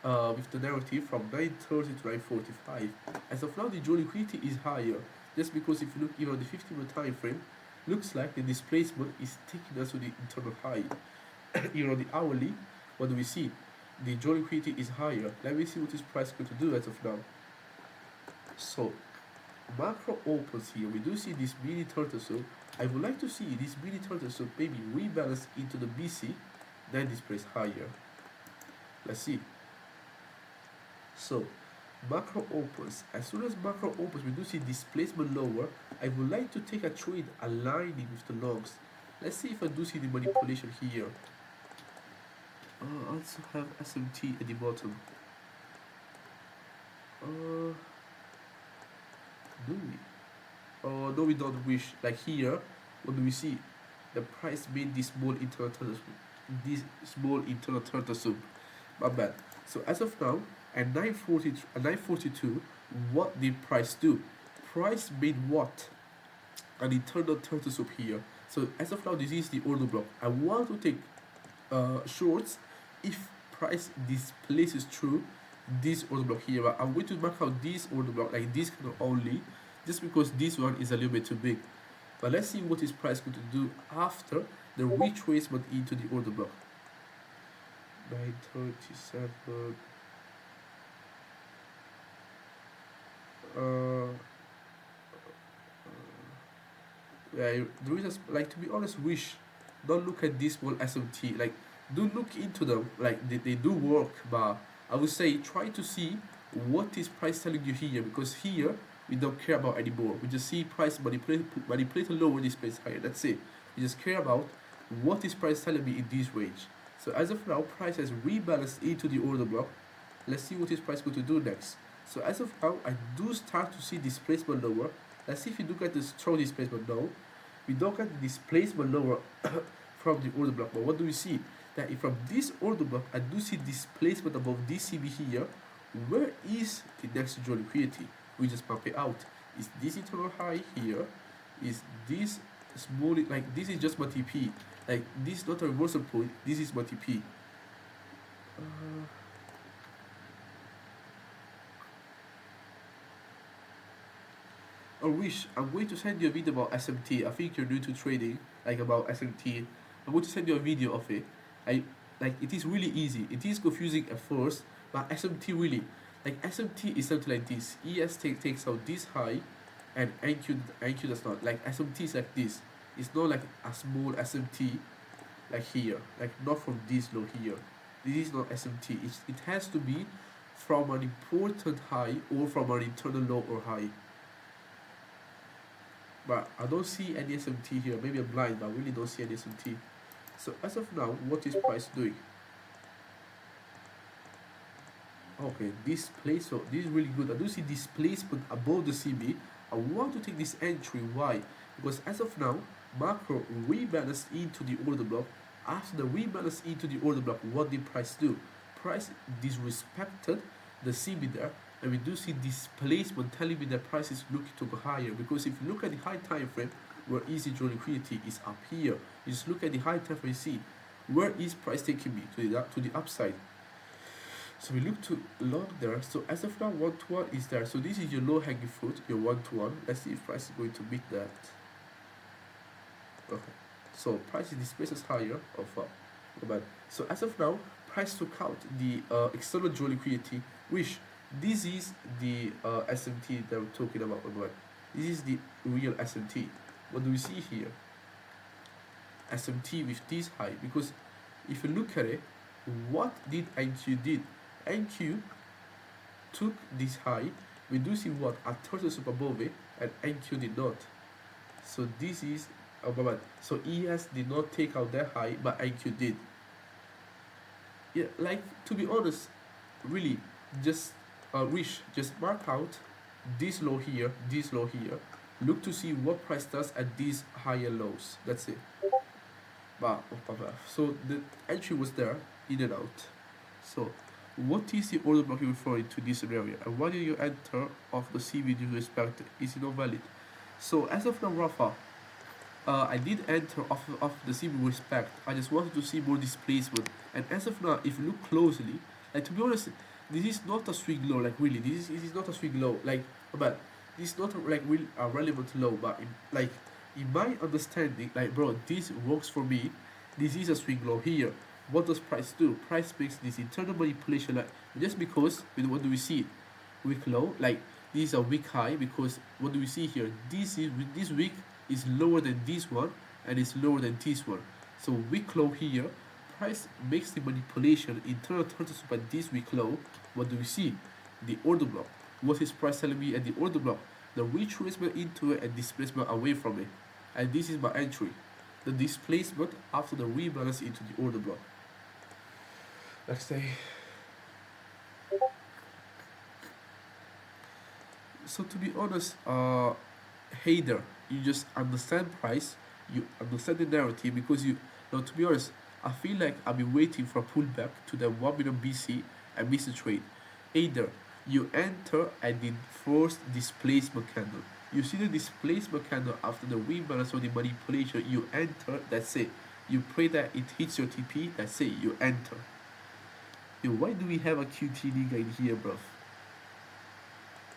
with the narrative from 9:30 to 9:45. As of now, the dual liquidity is higher, just because if you look even on the 15-minute time frame, looks like the displacement is taking us to the internal high. Even on the hourly, what do we see? The dual liquidity is higher. Let me see what this price is going to do as of now. So, macro opens here. We do see this mini turtle soup. I would like to see this mini turtle soup maybe rebalance into the BC, then displays higher. Let's see. So, macro opens. As soon as macro opens, we do see displacement lower. I would like to take a trade aligning with the longs. Let's see if I do see the manipulation here. I also have SMT at the bottom. Do we? Oh, no, we don't wish. Like here, what do we see? The price made this small internal turtle soup. This small internal turtle soup. My bad. So as of now, at 942, what did price do? Price made what? An internal turtle soup here. So as of now, this is the order block. I want to take shorts if price displaces through this order block here. But I'm going to mark out this order block like this kind of only, just because this one is a little bit too big. But let's see what is price going to do after the retracement into the order block. 937. Yeah, there is like, to be honest, wish don't look at this one SMT. Like, do look into them. Like, they do work, but I would say try to see what is price telling you here, because here we don't care about anymore. We just see price manipulate lower, this price higher. That's it. We just care about what is price telling me in this range. So as of now, price has rebalanced into the order block. Let's see what is price going to do next. So as of now, I do start to see displacement lower. Let's see if you look at the strong displacement now. We don't get the displacement lower from the order block. But what do we see? That if from this order block, I do see displacement above DCB here. Where is the next draw liquidity? We just pump it out. Is this internal high here? Is this small, like this is just my TP. Like this is not a reversal point, this is my TP. Or wish I'm going to send you a video about SMT. I think you're new to trading, like about SMT. I'm going to send you a video of it. I like it is really easy. It is confusing at first, but SMT really like SMT is something like this. Takes out this high, and NQ does not. Like SMT is like this. It's not like a small SMT like here, like not from this low here. This is not SMT. It has to be from an important high or from an internal low or high. But I don't see any SMT here. Maybe I'm blind, but I really don't see any SMT. So as of now, what is price doing? Okay, so this is really good. I do see displacement above the CB. I want to take this entry. Why? Because as of now, macro rebalanced into the order block. After the rebalance into the order block, what did price do? Price disrespected the CB there, and we do see displacement telling me that price is looking to go higher. Because if you look at the high time frame, where easy draw liquidity is up here, you just look at the high time frame, see where is price taking me to the upside. So we look to long there. So as of now, 1 to 1 is there. So this is your low hanging fruit, your 1 to 1. Let's see if price is going to beat that. Okay. So price is displaces higher of but so as of now, price took out the external draw liquidity, which this is the SMT that we're talking about. This is the real SMT. What do we see here? SMT with this high, because if you look at it, what did NQ did? NQ took this high. We do see what a turtle super above it, and NQ did not. So this is so ES did not take out that high, but NQ did. Yeah, like to be honest, really, just just mark out this low here, this low here. Look to see what price does at these higher lows. That's it. So the entry was there, in and out. So what is the order block referring to this scenario? And why did you enter of the CB due to respect? Is it not valid? So as of now, Rafa, I did enter of the CB respect. I just wanted to see more displacement. And as of now, if you look closely, like to be honest, this is not a swing low. Like really, this is not a swing low. Like but this is not like really a relevant low. But in my understanding, like bro, this works for me. This is a swing low here. What does price do? Price makes this internal manipulation like just because what do we see? Weak low, like this is a weak high because what do we see here? This week is lower than this one and it's lower than this one. So weak low here, price makes the manipulation, internal turns by this weak low. What do we see? The order block. What is price telling me at the order block? The retracement into it and displacement away from it. And this is my entry. The displacement after the rebalance into the order block. Let's say. So to be honest, Hader, you just understand price, you understand the narrative because you. Now to be honest, I feel like I've been waiting for a pullback to the 1 million BC and miss the trade. Either you enter at the first displacement candle. You see the displacement candle after the rebalance or the manipulation, you enter, that's it. You pray that it hits your TP, that's it, you enter. Yo, why do we have a QT nigga in here, bruv?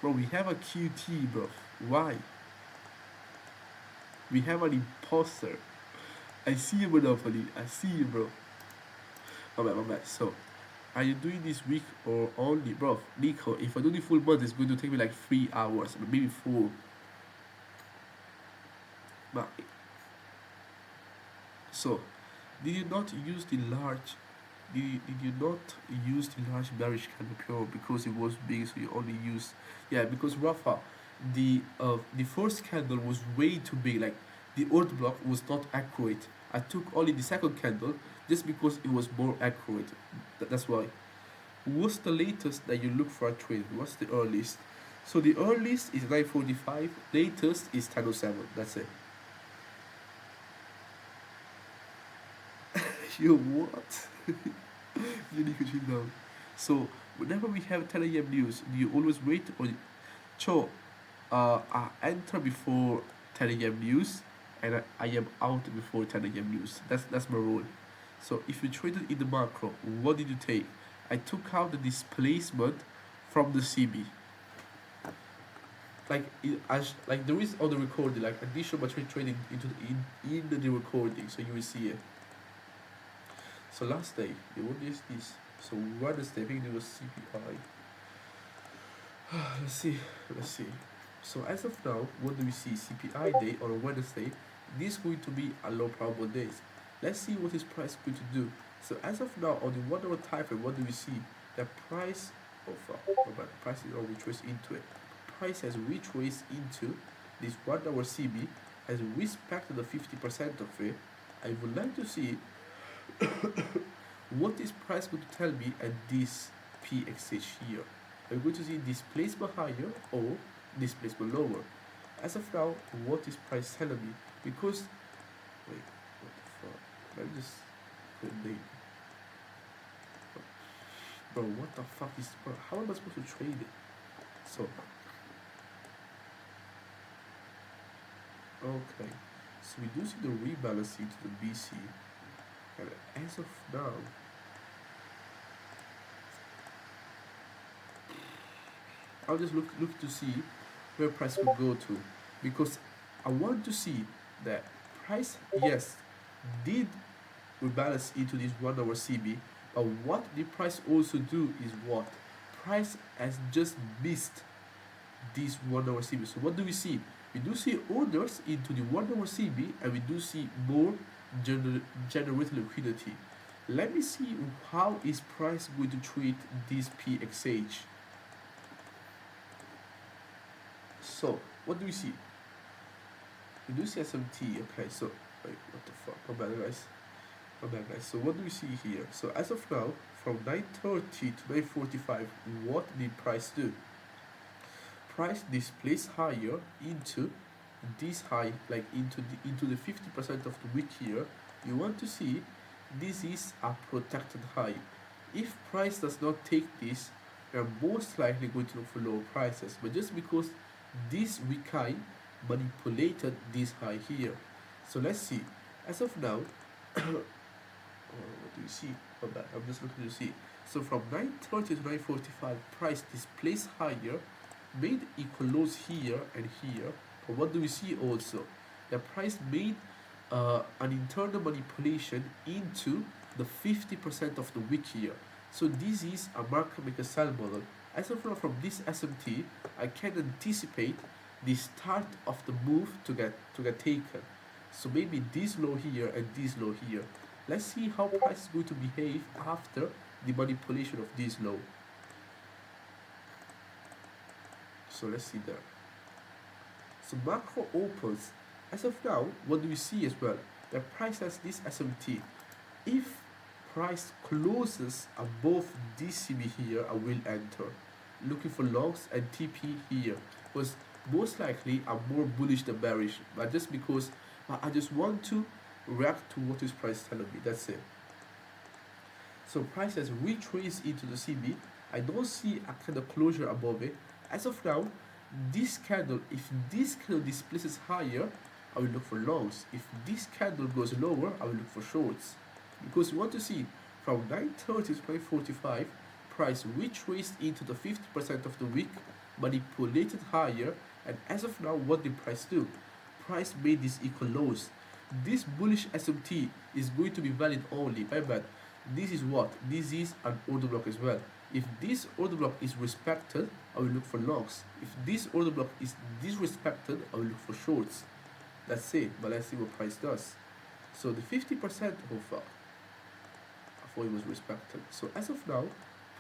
Bro, we have a QT, bruv. Why? We have an imposter. I see you, Monopoly. I see you, bro. My bad. So, are you doing this week or only, bro? Nico, if I do the full month, it's going to take me like 3 hours, maybe 4. But so, did you not use the large? Did you not use the large bearish candle pure because it was big? So you only used, yeah, because Rafa, the first candle was way too big. Like the order block was not accurate. I took only the second candle just because it was more accurate. That's why. What's the latest that you look for a trade? What's the earliest? So the earliest is 9:45. Latest is 10:07. That's it. Yo, what? You need to chill down. So whenever we have 10 a.m. news, do you always wait or Cho? I enter before 10 a.m. news, and I am out before 10 a.m. news. That's my rule. So if you traded in the macro, what did you take? I took out the displacement from the CB. like there is on the recording like additional material trading into in the recording, so you will see it. So last day, what is this? So Wednesday, I think it was CPI. let's see, let's see. So as of now, what do we see? CPI day on a Wednesday. This is going to be a low probable days. Let's see what is price going to do. So as of now, on the 1 hour time frame, what do we see? The price of price is all retraced into it. Price has retraced into this 1 hour CB, has respected the 50% of it. I would like to see what is price going to tell me at this PXH here. Are we going to see displacement higher or displacement lower? As of now, what is price telling me? Because wait, what the fuck? Let me just put a name. Bro, what the fuck is bro? How am I supposed to trade it? So okay. So we do see the rebalancing to the BC. And as of now, I'll just look to see where price will go to, because I want to see that price, yes, did rebalance into this 1 hour CB, but what the price also do is what price has just missed this 1 hour CB. So what do we see? We do see orders into the 1 hour CB, and we do see more generated liquidity. Let me see how is price going to treat this PXH. So what do we see? We do see SMT. Okay, so wait, what the fuck? My bad, guys. My bad, guys. So what do we see here? So as of now, from 9:30 to 9:45, what did price do? Price displays higher into this high, like into the 50% of the wick here. You want to see this is a protected high. If price does not take this, we are most likely going to look for lower prices. But just because this weak high manipulated this high here. So let's see. As of now, what do you see? Oh, bad. I'm just looking to see. So from 9:30 to 9:45, price displays higher, made equal lows here and here. But what do we see also? The price made an internal manipulation into the 50% of the wick here. So this is a market maker sell model. As of now, from this SMT, I can anticipate the start of the move to get taken. So maybe this low here and this low here. Let's see how price is going to behave after the manipulation of this low. So let's see there. So macro opens. As of now, what do we see as well? The price has this SMT. If price closes above this CB here, I will enter. Looking for longs and TP here. Was most likely I'm more bullish than bearish, but just because I just want to react to what is price telling me. That's it. So price has retraced into the CB. I don't see a kind of closure above it. As of now, this candle, if this candle displaces higher, I will look for longs. If this candle goes lower, I will look for shorts. Because we want to see from 9:30 to 9:45, price retraced into the 50% of the wick, manipulated higher, and as of now, what did price do? Price made this equal lows. This bullish SMT is going to be valid only. My bad. This is what? This is an order block as well. If this order block is respected, I will look for longs. If this order block is disrespected, I will look for shorts. That's it. But let's see what price does. So the 50% of I thought it was respected. So as of now,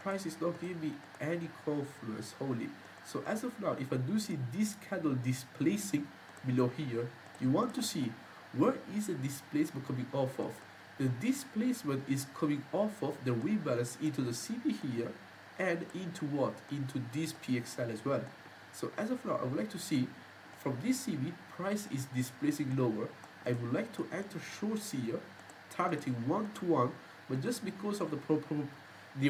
price is not giving me any confluence wholly. So as of now, if I do see this candle displacing below here, you want to see where is the displacement coming off of. The displacement is coming off of the rebalance into the CB here and into what? Into this PXL as well. So as of now, I would like to see from this CB, price is displacing lower. I would like to enter shorts here, targeting 1-to-1, but just because of the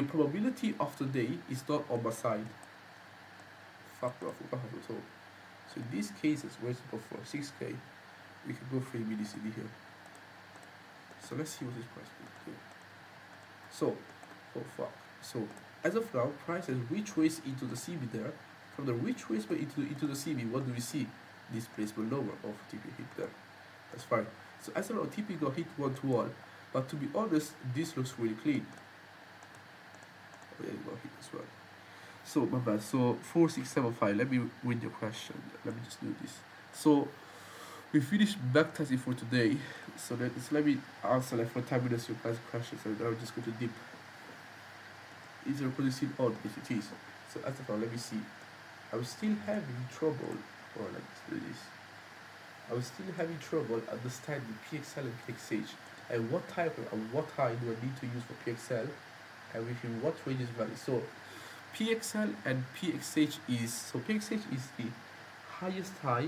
probability of today is not on my side. Fuck bro, I forgot how to talk. So in these cases, where's the for 6K? We can go 3 milli here. So let's see what this price will do. So, oh fuck. So as of now, price has retraced into the CB there. From the retracement into the CB, what do we see? Displacement lower of TP hit there. That's fine. So as I know, TP got hit one to one, but to be honest, this looks really clean. Oh, yeah, it got hit as well. So my bad. So 4675. Let me read your question. Let me just do this. So we finished backtesting for today. So let me answer like for 10 minutes your guys' questions, and I'll just go to deep. Is the recording still on? Yes, it is. So as of now, let me see. I'm still having trouble. Or let's do this. I was still having trouble understanding PXL and PXH, and what type of and what high do I need to use for PXL, and within what range is valid. So PXL and PXH is the highest high,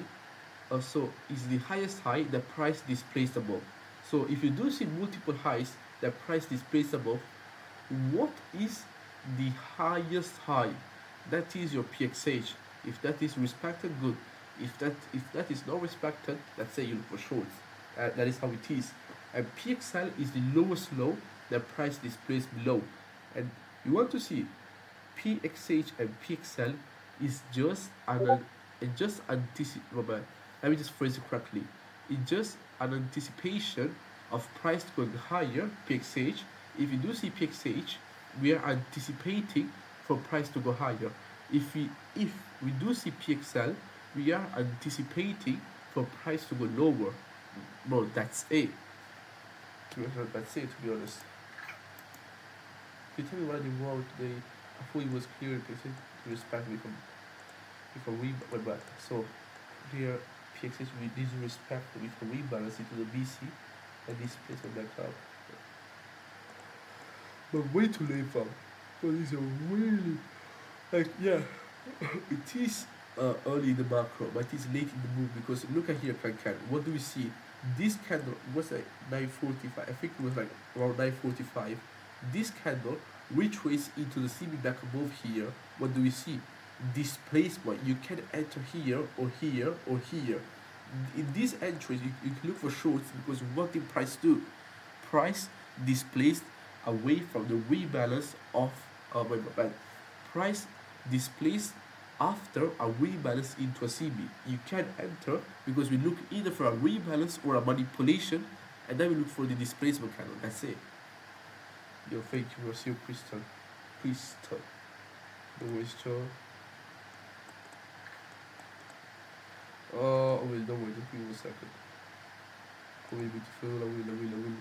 so is the highest high the price displaced above. So if you do see multiple highs the price displaced above, what is the highest high? That is your PXH. If that is respected, good. If that is not respected, let's say you look for shorts. That is how it is. And PXL is the lowest low, the price displays below. And you want to see PXH and PXL is just anticipate. Let me just phrase it correctly. It's just an anticipation of price going higher, PXH. If you do see PXH, we are anticipating for price to go higher. If we do see PXL, we are anticipating for price to go lower. Bro, that's it. That's it, to be honest. Can you tell me what I did wrong today? I thought it was clear because it respect me from we went back. So here PXH we disrespect we can rebalance it to the BC and this place on back up. But way too late fam. But these are really like yeah it is early in the macro, but it is late in the move because look at here, can what do we see? This candle was like 9:45. I think it was like around 9:45. This candle retraced into the CB back above here. What do we see? Displacement. You can enter here or here or here. In these entries, you can look for shorts because what did price do? Price displaced away from the rebalance of price displaced after a rebalance into a CB. You can enter because we look either for a rebalance or a manipulation, and then we look for the displacement candle. That's it. Yo, thank you, Rocio Crystal. Crystal. No worries, Joe. Wait, don't wait, just give me 1 second. I will beautiful, I will.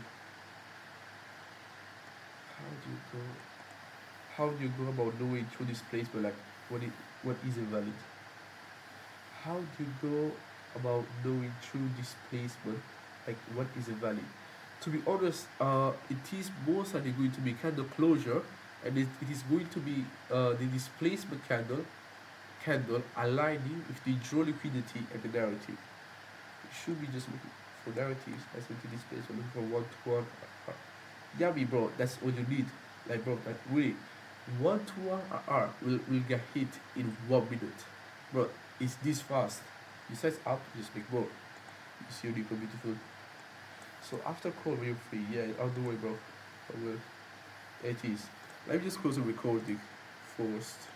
How do you go? How do you go about knowing through displacement, like what is invalid? How do you go about knowing through displacement, like what is invalid? To be honest, it is most likely going to be candle closure, and it is going to be the displacement candle aligning with the draw liquidity and the narrative. You should be just looking for narratives as with the displacement, looking for one to one. Yeah, me bro, that's what you need. Like bro, like really, one to one R will get hit in 1 minute, bro. It's this fast. You size up, just make bro. You see, you beautiful. So after call, we're free. Yeah, I'll do it, bro. I will. It is. Let me just close the recording first.